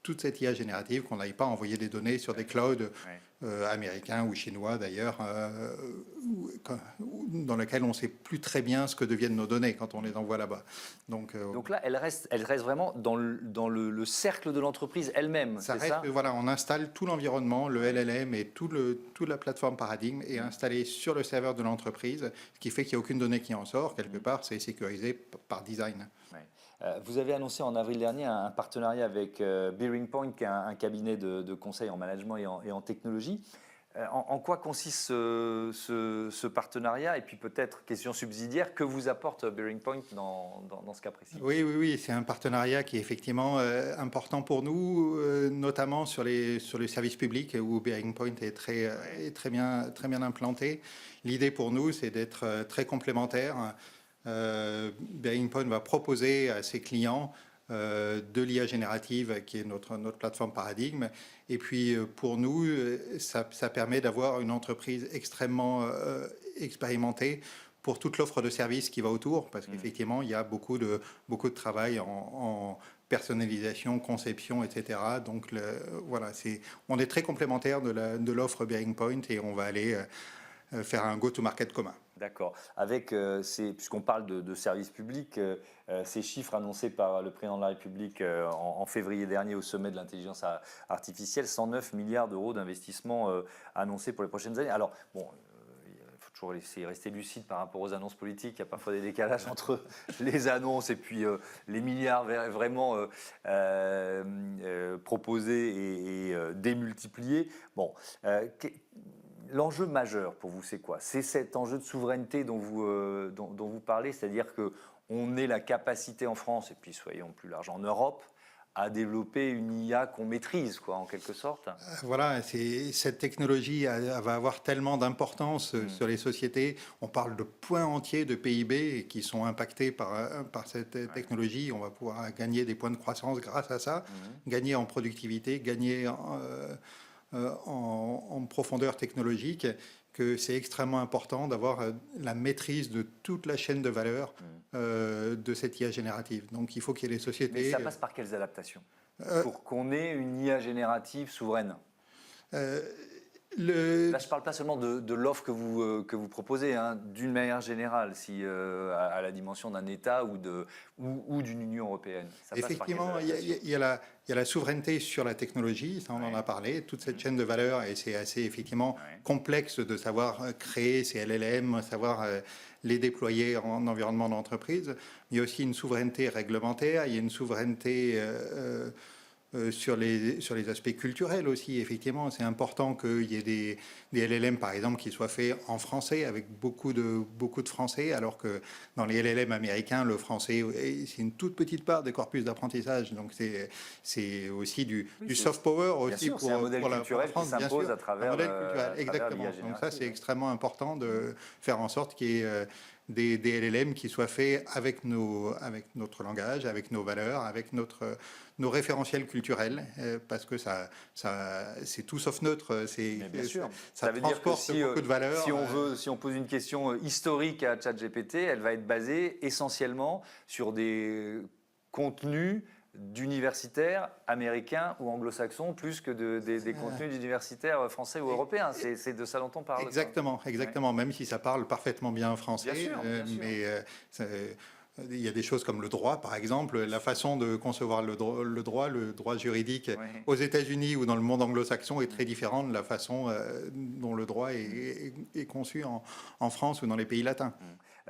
toute cette IA générative, qu'on n'aille pas envoyer des données sur des clouds américains ou chinois d'ailleurs, dans lesquels on ne sait plus très bien ce que deviennent nos données quand on les envoie là-bas. Donc là, elle reste vraiment dans le cercle de l'entreprise elle-même. Ça reste, voilà, on installe tout l'environnement, le LLM et toute la plateforme Paradigm est installée sur le serveur de l'entreprise, ce qui fait qu'il n'y a aucune donnée qui en sort. Quelque part, c'est sécurisé par design. Vous avez annoncé en avril dernier un partenariat avec Bearing Point, qui est un cabinet de conseil en management et en technologie. En quoi consiste ce partenariat? Et puis peut-être, question subsidiaire, que vous apporte Bearing Point dans ce cas précis? Oui, c'est un partenariat qui est effectivement important pour nous, notamment sur le service public où Bearing Point est très bien implanté. L'idée pour nous, c'est d'être très complémentaires. Bearing Point va proposer à ses clients de l'IA générative qui est notre plateforme Paradigme. Et puis pour nous, ça permet d'avoir une entreprise extrêmement expérimentée pour toute l'offre de services qui va autour, parce qu'effectivement, il y a beaucoup de travail en personnalisation, conception, etc. Donc voilà, on est très complémentaires de l'offre Bearing Point et on va aller faire un go-to-market commun. D'accord. Puisqu'on parle de services publics, ces chiffres annoncés par le président de la République en février dernier au sommet de l'intelligence artificielle, 109 milliards d'euros d'investissement annoncés pour les prochaines années. Alors, bon, il faut toujours rester lucide par rapport aux annonces politiques. Il y a parfois des décalages entre les annonces et puis les milliards vraiment proposés et démultipliés. Bon. L'enjeu majeur pour vous, c'est quoi? C'est cet enjeu de souveraineté dont vous parlez, c'est-à-dire qu'on ait la capacité en France, et puis soyons plus larges en Europe, à développer une IA qu'on maîtrise, en quelque sorte. Voilà, cette technologie va avoir tellement d'importance sur les sociétés. On parle de points entiers de PIB qui sont impactés par cette technologie. On va pouvoir gagner des points de croissance grâce à ça, gagner en productivité, gagner en profondeur technologique, que c'est extrêmement important d'avoir la maîtrise de toute la chaîne de valeur de cette IA générative. Donc il faut qu'il y ait les sociétés... Mais ça passe par quelles adaptations pour qu'on ait une IA générative souveraine? Là, je ne parle pas seulement de l'offre que vous proposez, d'une manière générale, à la dimension d'un État ou d'une Union européenne. Effectivement, il y a la souveraineté sur la technologie, ça on en a parlé, toute cette chaîne de valeur, et c'est assez effectivement complexe de savoir créer ces LLM, savoir les déployer en environnement d'entreprise. Il y a aussi une souveraineté réglementaire, il y a une souveraineté... sur les aspects culturels aussi, effectivement, c'est important qu'il y ait des LLM, par exemple, qui soient faits en français, avec beaucoup de français, alors que dans les LLM américains, le français, c'est une toute petite part des corpus d'apprentissage. Donc, c'est aussi du soft power aussi pour un modèle culturel qui s'impose à travers exactement. Donc ça, c'est extrêmement important de faire en sorte qu'il y ait des LLM qui soient faits avec notre langage, avec nos valeurs, avec nos référentiels culturels, parce que c'est tout sauf neutre. Bien sûr. Ça veut dire que beaucoup de valeurs. Si on pose une question historique à ChatGPT, elle va être basée essentiellement sur des contenus d'universitaires américains ou anglo-saxons plus que des contenus d'universitaires français ou européens. C'est de ça dont on parle. Exactement. Ouais. Même si ça parle parfaitement bien français. Bien sûr. Mais il y a des choses comme le droit, par exemple. La façon de concevoir le droit juridique aux États-Unis ou dans le monde anglo-saxon est très différente de la façon dont le droit est conçu en France ou dans les pays latins.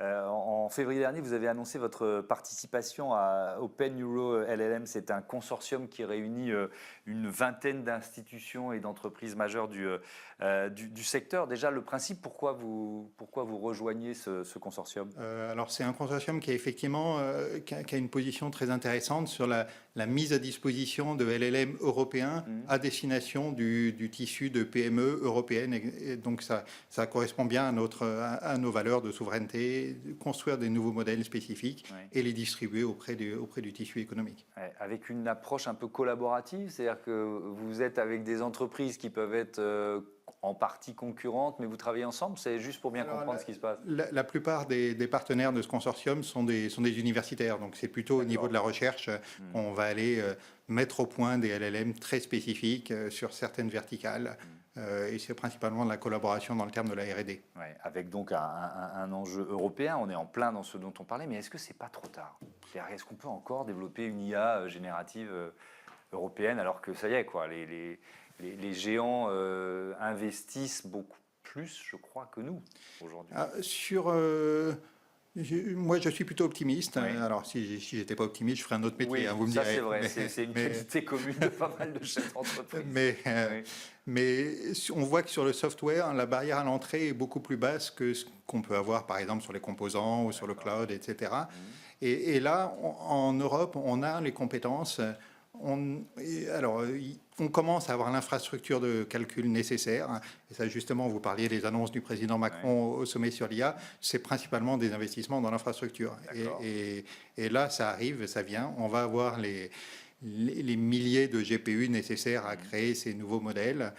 En février dernier, vous avez annoncé votre participation à Open Euro LLM. C'est un consortium qui réunit une vingtaine d'institutions et d'entreprises majeures du secteur. Déjà, le principe, pourquoi vous rejoignez ce consortium? Alors, c'est un consortium qui, effectivement, qui a une position très intéressante sur la mise à disposition de LLM européens à destination du tissu de PME européennes. Et donc, ça correspond bien à nos valeurs de souveraineté, construire des nouveaux modèles spécifiques et les distribuer auprès du tissu économique. Avec une approche un peu collaborative, c'est-à-dire que vous êtes avec des entreprises qui peuvent être en partie concurrentes, mais vous travaillez ensemble, c'est juste pour bien comprendre ce qui se passe. La plupart des partenaires de ce consortium sont des universitaires, donc c'est plutôt au niveau de la recherche qu'on va aller mettre au point des LLM très spécifiques sur certaines verticales. Et c'est principalement de la collaboration dans le terme de la R&D. Avec donc un enjeu européen, on est en plein dans ce dont on parlait, mais est-ce que c'est pas trop tard? Est-ce qu'on peut encore développer une IA générative européenne alors que ça y est, les géants investissent beaucoup plus, je crois, que nous aujourd'hui? Moi, je suis plutôt optimiste. Oui. Alors, si j'étais pas optimiste, je ferais un autre métier. Oui, Hein, vous me ça direz. c'est vrai, c'est une qualité commune de pas mal de chefs d'entreprise. Oui. Mais on voit que sur le software, la barrière à l'entrée est beaucoup plus basse que ce qu'on peut avoir, par exemple, sur les composants ou sur le cloud, etc. Et là, en Europe, on a les compétences. On commence à avoir l'infrastructure de calcul nécessaire. Et ça, justement, vous parliez des annonces du président Macron au sommet sur l'IA. C'est principalement des investissements dans l'infrastructure. Et là, ça arrive, ça vient. On va avoir les milliers de GPU nécessaires à créer ces nouveaux modèles.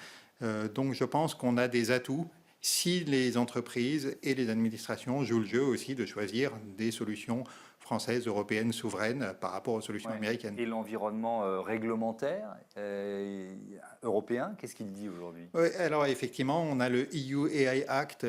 Donc, je pense qu'on a des atouts si les entreprises et les administrations jouent le jeu aussi de choisir des solutions françaises, européennes, souveraines par rapport aux solutions américaines. Et l'environnement réglementaire européen, qu'est-ce qu'il dit aujourd'hui? Alors effectivement, on a le EU AI Act,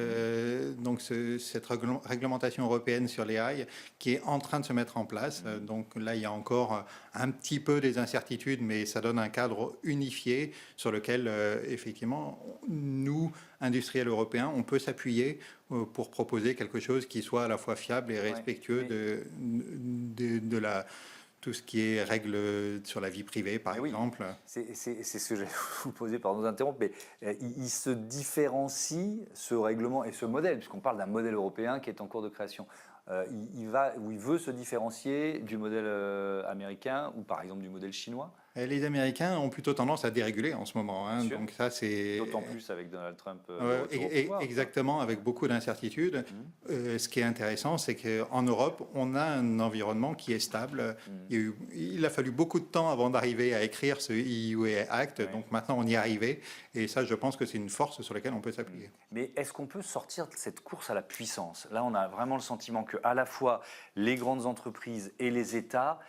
donc cette réglementation européenne sur l'AI qui est en train de se mettre en place. Donc là, il y a encore un petit peu des incertitudes, mais ça donne un cadre unifié sur lequel, effectivement, nous, industriels européens, on peut s'appuyer pour proposer quelque chose qui soit à la fois fiable et respectueux de tout ce qui est règles sur la vie privée, par exemple. C'est ce que je vais vous poser, pardon d'interrompre, mais il se différencie, ce règlement et ce modèle, puisqu'on parle d'un modèle européen qui est en cours de création. Il veut se différencier du modèle américain ou par exemple du modèle chinois? Les Américains ont plutôt tendance à déréguler en ce moment. Hein, donc ça, c'est d'autant plus avec Donald Trump. Exactement, avec beaucoup d'incertitudes. Ce qui est intéressant, c'est qu'en Europe, on a un environnement qui est stable. Il a fallu beaucoup de temps avant d'arriver à écrire ce EU Act. Donc maintenant, on y est arrivé. Et ça, je pense que c'est une force sur laquelle on peut s'appuyer. Mais est-ce qu'on peut sortir de cette course à la puissance? Là, on a vraiment le sentiment que à la fois les grandes entreprises et les États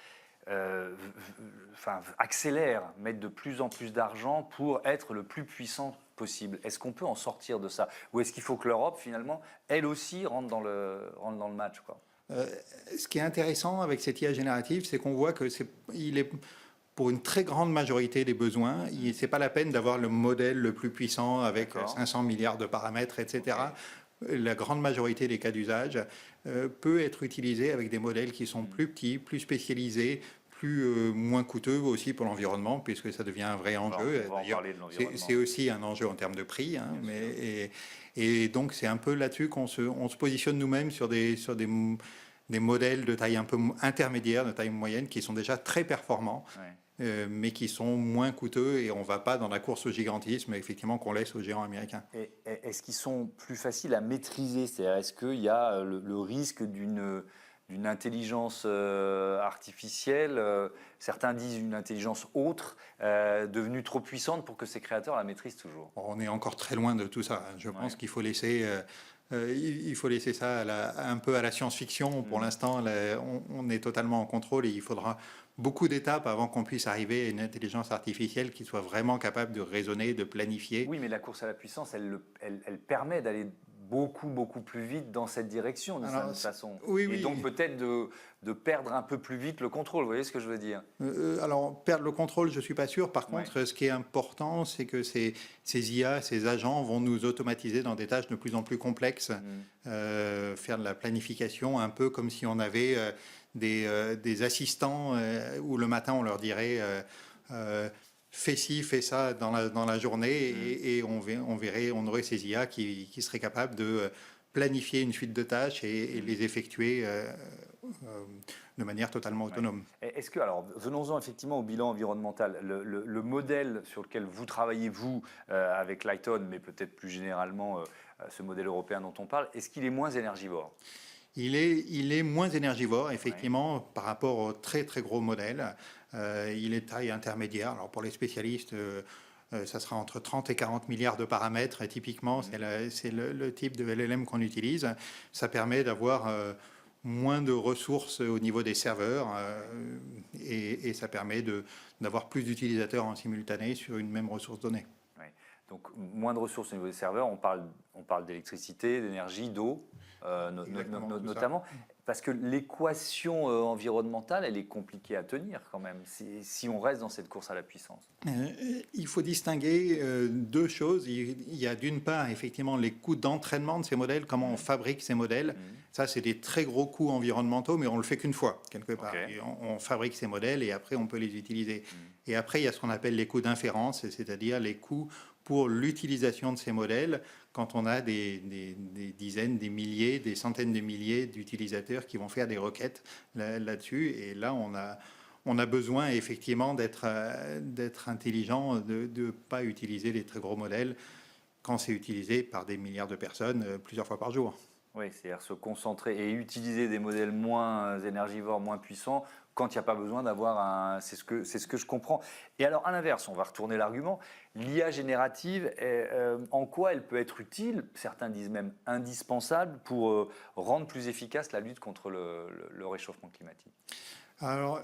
accélèrent, mettent de plus en plus d'argent pour être le plus puissant possible. Est-ce qu'on peut en sortir de ça? Ou est-ce qu'il faut que l'Europe, finalement, elle aussi rentre dans le match, quoi? Ce qui est intéressant avec cette IA générative, c'est qu'on voit que il est pour une très grande majorité des besoins, ce n'est pas la peine d'avoir le modèle le plus puissant avec 500 milliards de paramètres, etc. La grande majorité des cas d'usage peut être utilisée avec des modèles qui sont plus petits, plus spécialisés, moins coûteux aussi pour l'environnement, puisque ça devient un vrai enjeu. C'est aussi un enjeu en termes de prix. Hein, et donc, c'est un peu là-dessus qu'on se positionne nous-mêmes sur des modèles de taille un peu intermédiaire, de taille moyenne, qui sont déjà très performants. Mais qui sont moins coûteux et on ne va pas dans la course au gigantisme effectivement qu'on laisse aux géants américains. Et est-ce qu'ils sont plus faciles à maîtriser? C'est-à-dire, est-ce qu'il y a le risque d'une intelligence artificielle, certains disent une intelligence autre, devenue trop puissante pour que ces créateurs la maîtrisent toujours? On est encore très loin de tout ça. Je pense qu'il faut laisser... il faut laisser ça un peu à la science-fiction. Pour l'instant, on est totalement en contrôle et il faudra beaucoup d'étapes avant qu'on puisse arriver à une intelligence artificielle qui soit vraiment capable de raisonner, de planifier. Oui, mais la course à la puissance, elle permet d'aller beaucoup plus vite dans cette direction, d'une certaine façon. Et donc peut-être de perdre un peu plus vite le contrôle, vous voyez ce que je veux dire? Alors, perdre le contrôle, je ne suis pas sûr. Par contre, ce qui est important, c'est que ces IA, ces agents vont nous automatiser dans des tâches de plus en plus complexes, faire de la planification, un peu comme si on avait des assistants où le matin, on leur dirait... fais ci, fais ça dans la journée et on aurait ces IA qui seraient capables de planifier une suite de tâches et les effectuer de manière totalement autonome. Est-ce que, alors venons-en effectivement au bilan environnemental, le modèle sur lequel vous travaillez, vous, avec Lighton, mais peut-être plus généralement ce modèle européen dont on parle, est-ce qu'il est moins énergivore? Il est moins énergivore, effectivement, par rapport au très très gros modèle. Il est taille intermédiaire. Alors pour les spécialistes, ça sera entre 30 et 40 milliards de paramètres. Et typiquement, c'est le type de LLM qu'on utilise. Ça permet d'avoir moins de ressources au niveau des serveurs et ça permet d'avoir plus d'utilisateurs en simultané sur une même ressource donnée. Donc moins de ressources au niveau des serveurs, on parle d'électricité, d'énergie, d'eau notamment. Parce que l'équation environnementale, elle est compliquée à tenir quand même, si on reste dans cette course à la puissance. Il faut distinguer deux choses. Il y a d'une part, effectivement, les coûts d'entraînement de ces modèles, comment on fabrique ces modèles. Ça, c'est des très gros coûts environnementaux, mais on ne le fait qu'une fois, quelque part. Okay. Et on fabrique ces modèles et après, on peut les utiliser. Et après, il y a ce qu'on appelle les coûts d'inférence, c'est-à-dire les coûts pour l'utilisation de ces modèles quand on a des dizaines, des milliers, des centaines de milliers d'utilisateurs qui vont faire des requêtes là-dessus. Et là, on a besoin effectivement d'être intelligent, de ne pas utiliser les très gros modèles quand c'est utilisé par des milliards de personnes plusieurs fois par jour. Oui, c'est-à-dire se concentrer et utiliser des modèles moins énergivores, moins puissants, quand il n'y a pas besoin d'avoir un... C'est ce que je comprends. Et alors, à l'inverse, on va retourner l'argument. L'IA générative, en quoi elle peut être utile, certains disent même indispensable, pour rendre plus efficace la lutte contre le réchauffement climatique? Alors,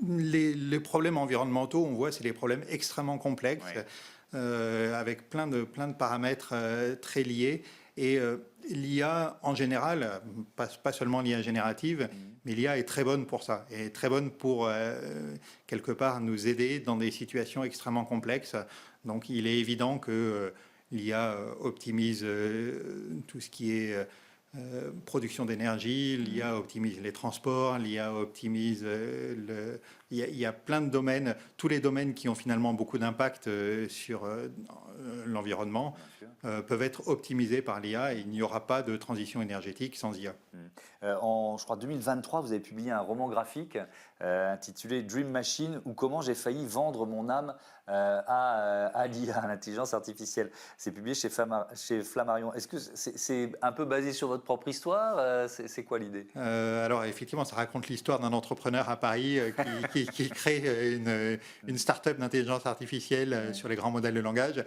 les problèmes environnementaux, on voit, c'est des problèmes extrêmement complexes, avec plein de paramètres très liés. Et l'IA, en général, pas seulement l'IA générative, mais l'IA est très bonne pour ça, et très bonne pour, quelque part, nous aider dans des situations extrêmement complexes. Donc, il est évident que l'IA optimise tout ce qui est production d'énergie, l'IA optimise les transports, l'IA optimise il y a plein de domaines, tous les domaines qui ont finalement beaucoup d'impact sur l'environnement peuvent être optimisés par l'IA et il n'y aura pas de transition énergétique sans IA. En, je crois, 2023, vous avez publié un roman graphique intitulé Dream Machine, ou comment j'ai failli vendre mon âme à l'IA, à l'intelligence artificielle. C'est publié chez Flammarion. Est-ce que c'est un peu basé sur votre propre histoire? C'est quoi l'idée? Alors effectivement, ça raconte l'histoire d'un entrepreneur à Paris qui crée une start-up d'intelligence artificielle sur les grands modèles de langage.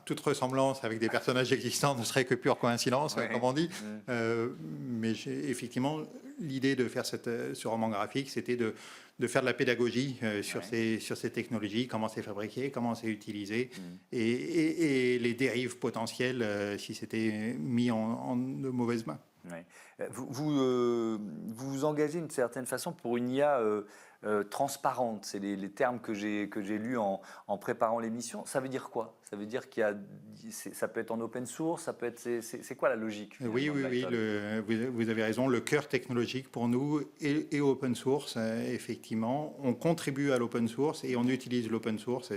Toute ressemblance avec des personnages existants ne serait que pure coïncidence, comme on dit. Mais effectivement, l'idée de faire ce roman graphique, c'était de faire de la pédagogie sur ces technologies, comment c'est fabriqué, comment c'est utilisé, et les dérives potentielles si c'était mis en de mauvaises mains. Vous vous engagez d'une certaine façon pour une IA transparente. C'est les termes que j'ai lus en préparant l'émission. Ça veut dire quoi? Ça veut dire ça peut être en open source, ça peut être, c'est quoi la logique? Oui, vous avez raison. Le cœur technologique pour nous est open source, effectivement. On contribue à l'open source et on utilise l'open source.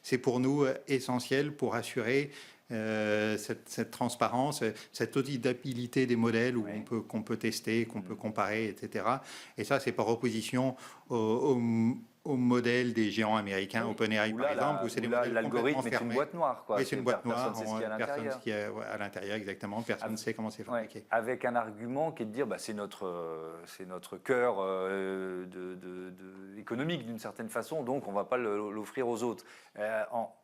C'est pour nous essentiel pour assurer cette transparence, cette auditabilité des modèles qu'on peut tester, qu'on peut comparer, etc. Et ça, c'est par opposition au modèle des géants américains, OpenAI par exemple, où c'est des modèles l'algorithme complètement fermés. Est une boîte noire, quoi. Oui, c'est une boîte noire. Personne ne sait ce qu'il y a à l'intérieur. À l'intérieur, exactement. Personne ne sait comment c'est fabriqué. Avec un argument qui est de dire, c'est notre cœur économique d'une certaine façon, donc on ne va pas l'offrir aux autres.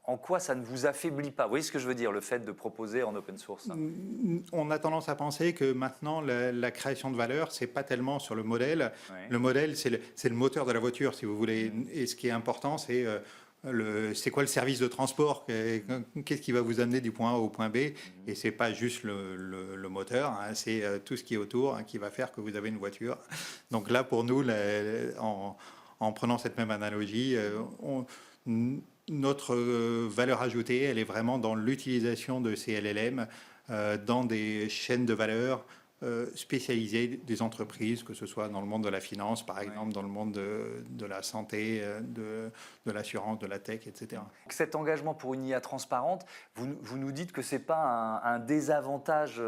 En quoi ça ne vous affaiblit pas? Vous voyez ce que je veux dire, le fait de proposer en open source? On a tendance à penser que maintenant, la création de valeur, ce n'est pas tellement sur le modèle. Le modèle, c'est le moteur de la voiture, si vous voulez. Et ce qui est important, c'est quoi le service de transport, qu'est-ce qui va vous amener du point A au point B, et c'est pas juste le moteur, c'est tout ce qui est autour qui va faire que vous avez une voiture. Donc là, pour nous, en prenant cette même analogie, notre valeur ajoutée, elle est vraiment dans l'utilisation de ces LLM dans des chaînes de valeur spécialisées des entreprises, que ce soit dans le monde de la finance, par exemple, dans le monde de la santé, de l'assurance, de la tech, etc. Cet engagement pour une IA transparente, vous nous dites que ce n'est pas un désavantage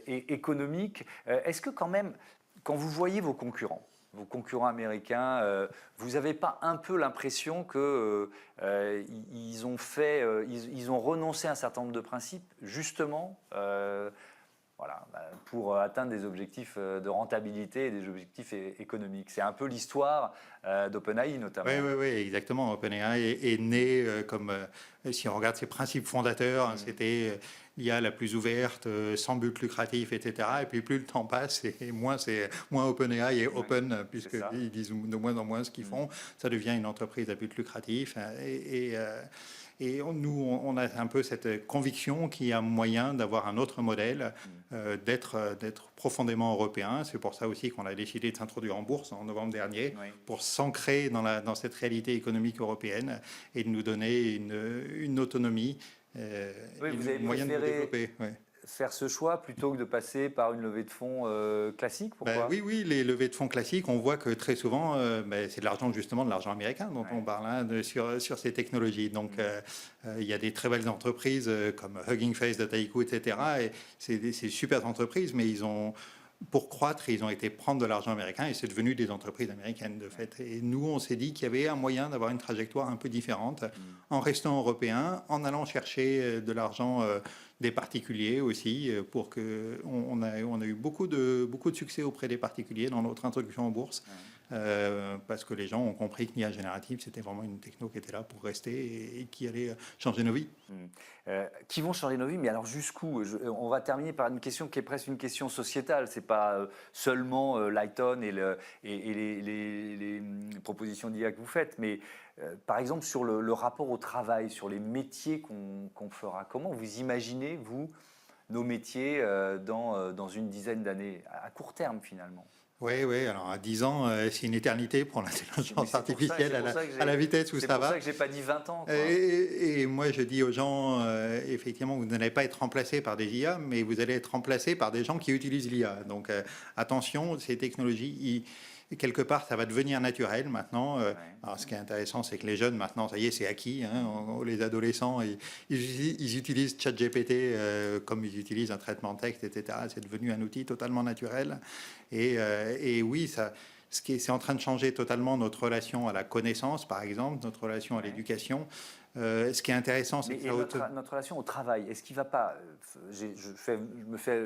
économique. Est-ce que quand même, quand vous voyez vos concurrents américains, vous n'avez pas un peu l'impression qu'ils ont renoncé à un certain nombre de principes, justement pour atteindre des objectifs de rentabilité et des objectifs économiques? C'est un peu l'histoire d'OpenAI notamment. Oui, exactement. OpenAI est né comme, si on regarde ses principes fondateurs, c'était l'IA la plus ouverte, sans but lucratif, etc. Et puis plus le temps passe, et moins OpenAI est open, puisqu'ils disent de moins en moins ce qu'ils font. Ça devient une entreprise à but lucratif. Nous, on a un peu cette conviction qu'il y a moyen d'avoir un autre modèle, d'être profondément européen. C'est pour ça aussi qu'on a décidé de s'introduire en bourse en novembre dernier, pour s'ancrer dans cette réalité économique européenne et de nous donner une autonomie, vous avez moyen de nous développer. Faire ce choix plutôt que de passer par une levée de fonds classique, pourquoi? Oui, les levées de fonds classiques, on voit que très souvent, c'est de l'argent américain dont on parle sur ces technologies. Donc, il y a des très belles entreprises comme Hugging Face de Taiku, etc. Et c'est des super entreprises, mais pour croître, ils ont été prendre de l'argent américain et c'est devenu des entreprises américaines de fait. Et nous, on s'est dit qu'il y avait un moyen d'avoir une trajectoire un peu différente en restant européen, en allant chercher de l'argent des particuliers aussi, pour que on a eu beaucoup de succès auprès des particuliers dans notre introduction en bourse, parce que les gens ont compris que l'IA générative, c'était vraiment une techno qui était là pour rester et qui allait changer nos vies. Qui vont changer nos vies, mais alors jusqu'où? On va terminer par une question qui est presque une question sociétale. C'est pas seulement Lighton et les propositions d'IA que vous faites, mais par exemple sur le rapport au travail, sur les métiers qu'on fera. Comment vous imaginez, vous, nos métiers dans une dizaine d'années, à court terme finalement? Oui, alors à 10 ans, c'est une éternité pour l'intelligence artificielle à la vitesse où ça va. C'est pour ça que je n'ai pas dit 20 ans. Quoi. Et moi, je dis aux gens, effectivement, vous n'allez pas être remplacés par des IA, mais vous allez être remplacés par des gens qui utilisent l'IA. Donc attention, ces technologies, quelque part, ça va devenir naturel maintenant. Alors, ce qui est intéressant, c'est que les jeunes, maintenant, ça y est, c'est acquis. Les adolescents, ils utilisent ChatGPT comme ils utilisent un traitement de texte, etc. C'est devenu un outil totalement naturel. Et oui, c'est en train de changer totalement notre relation à la connaissance, par exemple, notre relation à l'éducation. Ce qui est intéressant, c'est que notre relation au travail, est-ce qu'il ne va pas, je me fais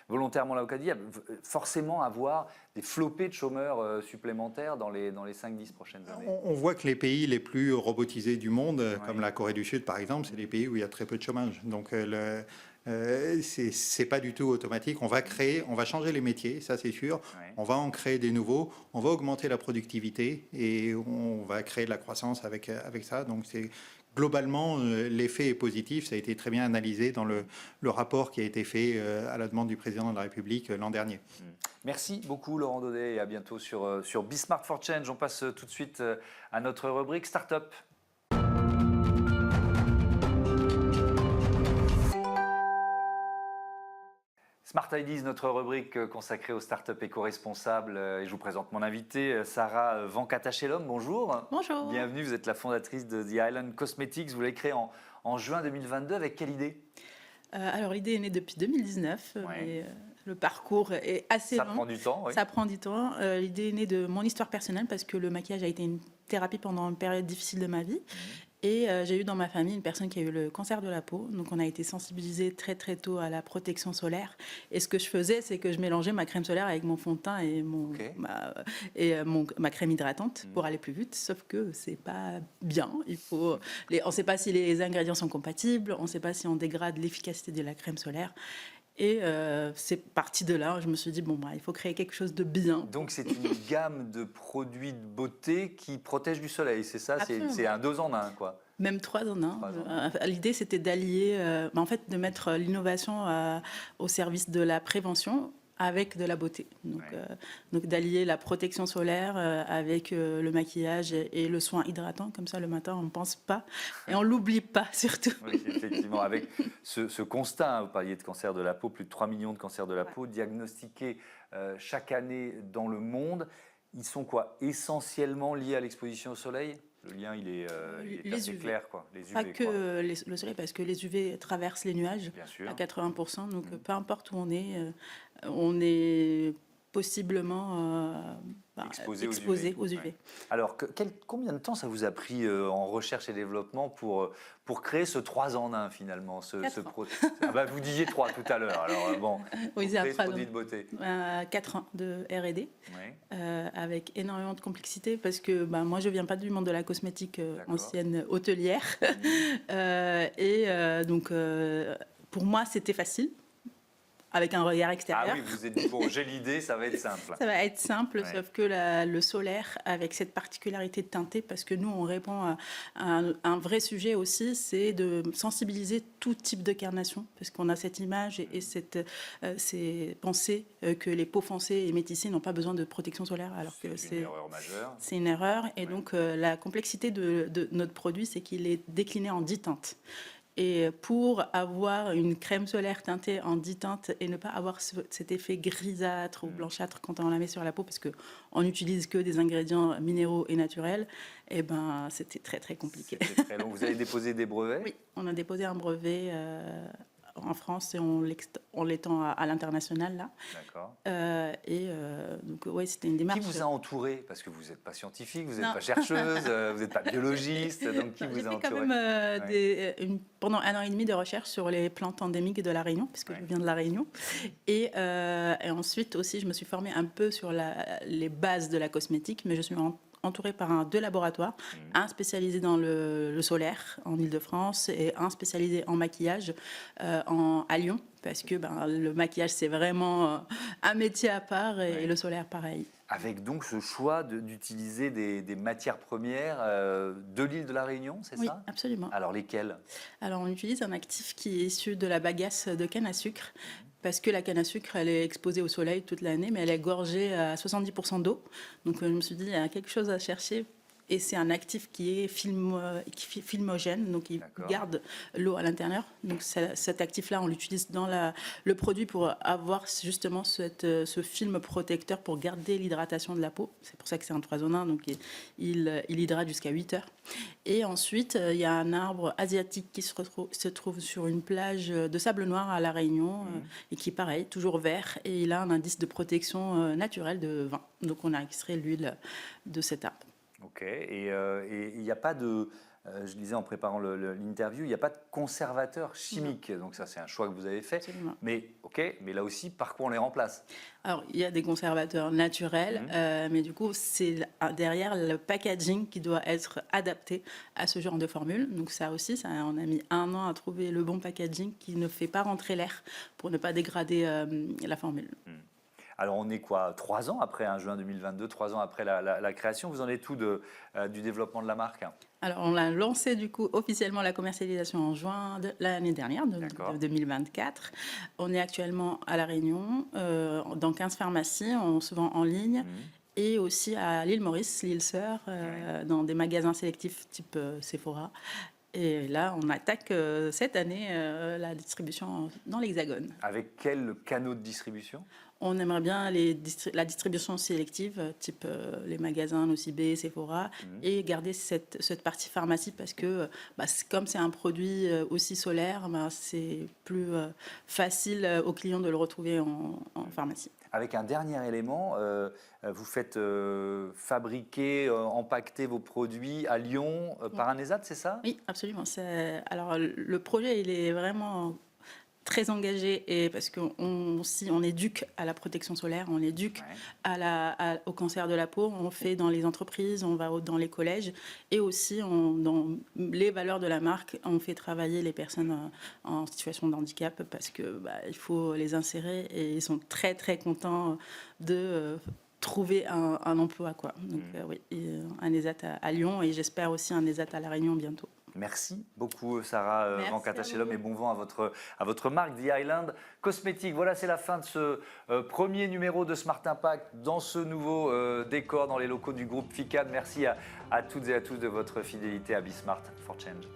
volontairement l'avocat d'IA, forcément avoir des flopées de chômeurs supplémentaires dans les 5-10 prochaines années? On voit que les pays les plus robotisés du monde, comme la Corée du Sud par exemple, c'est des pays où il y a très peu de chômage. Donc c'est pas du tout automatique. On va changer les métiers, ça c'est sûr. On va en créer des nouveaux. On va augmenter la productivité et on va créer de la croissance avec ça. Donc c'est globalement l'effet est positif. Ça a été très bien analysé dans le rapport qui a été fait à la demande du président de la République l'an dernier. Merci beaucoup Laurent Daudet et à bientôt sur Be Smart for Change. On passe tout de suite à notre rubrique Startup. Smart Ideas, notre rubrique consacrée aux startups éco-responsables. Et je vous présente mon invité, Sarah Venkatachelom. Bonjour. Bonjour. Bienvenue, vous êtes la fondatrice de The Island Cosmetics. Vous l'avez créée en juin 2022. Avec quelle idée? Alors, l'idée est née depuis 2019. Mais, le parcours est assez long. Ça prend du temps, oui. Ça prend du temps. L'idée est née de mon histoire personnelle parce que le maquillage a été une thérapie pendant une période difficile de ma vie. Et j'ai eu dans ma famille une personne qui a eu le cancer de la peau. Donc, on a été sensibilisés très, très tôt à la protection solaire. Et ce que je faisais, c'est que je mélangeais ma crème solaire avec mon fond de teint et ma crème hydratante pour aller plus vite. Sauf que c'est pas bien. On ne sait pas si les ingrédients sont compatibles. On ne sait pas si on dégrade l'efficacité de la crème solaire. Et c'est parti de là, je me suis dit, il faut créer quelque chose de bien. Donc c'est une gamme de produits de beauté qui protège du soleil, c'est ça? C'est un 2 en 1, quoi. Même 3 en 1. L'idée, c'était d'allier, de mettre l'innovation au service de la prévention avec de la beauté. Donc d'allier la protection solaire avec le maquillage et le soin hydratant. Comme ça, le matin, on ne pense pas et on ne l'oublie pas, surtout. Oui, effectivement, avec ce constat, vous parliez de cancer de la peau, plus de 3 millions de cancers de la peau diagnostiqués chaque année dans le monde. Ils sont quoi? Essentiellement liés à l'exposition au soleil? Le lien, il est assez UV. clair, quoi. Les UV, pas que le soleil, parce que les UV traversent les nuages à 80%. Donc, peu importe où on est possiblement exposé aux UV. Ouais. Alors, combien de temps ça vous a pris en recherche et développement pour créer ce 3 en 1 finalement, ce produit? Vous disiez 3 tout à l'heure. Alors oui, c'est un produit de beauté. 4 ans de R&D, avec énormément de complexité parce que moi je viens pas du monde de la cosmétique, ancienne hôtelière, donc pour moi, c'était facile, avec un regard extérieur. Ah oui, vous vous êtes dit, bon, j'ai l'idée, ça va être simple. Ça va être simple, Ouais. sauf que le solaire, avec cette particularité de teinter, parce que nous, on répond à un vrai sujet aussi, c'est de sensibiliser tout type de carnation, parce qu'on a cette image et ces pensées que les peaux foncées et métissées n'ont pas besoin de protection solaire, alors que C'est une erreur majeure. c'est une erreur. Et donc, la complexité de notre produit, c'est qu'il est décliné en 10 teintes. Et pour avoir une crème solaire teintée en 10 teintes et ne pas avoir cet effet grisâtre ou blanchâtre quand on la met sur la peau, parce qu'on n'utilise que des ingrédients minéraux et naturels, eh ben, c'était très très compliqué. C'était très long. Vous avez déposé des brevets? Oui, on a déposé un brevet en France et on l'étend à l'international là. D'accord. Donc oui, c'était une démarche. Qui vous a entouré? Parce que vous n'êtes pas scientifique, vous n'êtes Non. pas chercheuse, vous n'êtes pas biologiste, donc qui J'ai vous a fait quand entouré? même pendant 1 an et demi de recherche sur les plantes endémiques de La Réunion, puisque je viens de La Réunion. Et ensuite aussi, je me suis formée un peu sur les bases de la cosmétique, mais je suis entourée par 2 laboratoires, un spécialisé dans le solaire en Île-de-France et un spécialisé en maquillage à Lyon, parce que le maquillage, c'est vraiment un métier à part et le solaire, pareil. Avec donc ce choix d'utiliser des matières premières de l'île de la Réunion, c'est Oui, ça? absolument. Alors lesquelles? Alors, on utilise un actif qui est issu de la bagasse de canne à sucre, parce que la canne à sucre, elle est exposée au soleil toute l'année, mais elle est gorgée à 70% d'eau. Donc, je me suis dit, il y a quelque chose à chercher. Et c'est un actif qui est filmogène, donc il D'accord. garde l'eau à l'intérieur. Donc cet actif-là, on l'utilise dans le produit pour avoir justement ce film protecteur pour garder l'hydratation de la peau. C'est pour ça que c'est un empoisonnant, donc il hydrate jusqu'à 8 heures. Et ensuite, il y a un arbre asiatique qui se trouve sur une plage de sable noir à La Réunion et qui est pareil, toujours vert. Et il a un indice de protection naturelle de 20. Donc on a extrait l'huile de cet arbre. Ok, et il n'y a pas de, je disais en préparant l'interview, il n'y a pas de conservateur chimique, donc ça c'est un choix que vous avez fait. Absolument. Mais ok, mais là aussi, par quoi on les remplace? Alors, il y a des conservateurs naturels, mais du coup, c'est derrière le packaging qui doit être adapté à ce genre de formule. Donc ça aussi, on a mis 1 an à trouver le bon packaging qui ne fait pas rentrer l'air pour ne pas dégrader la formule. Alors on est quoi, 3 ans après, juin 2022, 3 ans après la création, vous en êtes où du développement de la marque? Alors, on a lancé du coup officiellement la commercialisation en juin de l'année dernière, de 2024. On est actuellement à La Réunion, dans 15 pharmacies, on se vend en ligne. Et aussi à l'île Maurice, l'île Sœur, dans des magasins sélectifs type Sephora. Et là, on attaque cette année la distribution dans l'Hexagone. Avec quel canot de distribution? On aimerait bien la distribution sélective, type les magasins Nocibé, Sephora, et garder cette partie pharmacie parce que, comme c'est un produit aussi solaire, c'est plus facile aux clients de le retrouver en pharmacie. Avec un dernier élément, vous faites fabriquer, empaqueter vos produits à Lyon par Anesat, c'est ça? Oui, absolument. Alors, le projet, il est vraiment très engagé et parce qu'on éduque à la protection solaire, on éduque au cancer de la peau, on fait dans les entreprises, on va dans les collèges et aussi dans les valeurs de la marque, on fait travailler les personnes en situation de handicap parce que il faut les insérer et ils sont très très contents de trouver un emploi quoi. Donc oui, un ESAT à Lyon et j'espère aussi un ESAT à La Réunion bientôt. Merci beaucoup Sarah Rancatachelum et bon vent à votre marque The Island Cosmétiques. Voilà, c'est la fin de ce premier numéro de Smart Impact dans ce nouveau décor dans les locaux du groupe FICAD. Merci à toutes et à tous de votre fidélité à Be Smart for Change.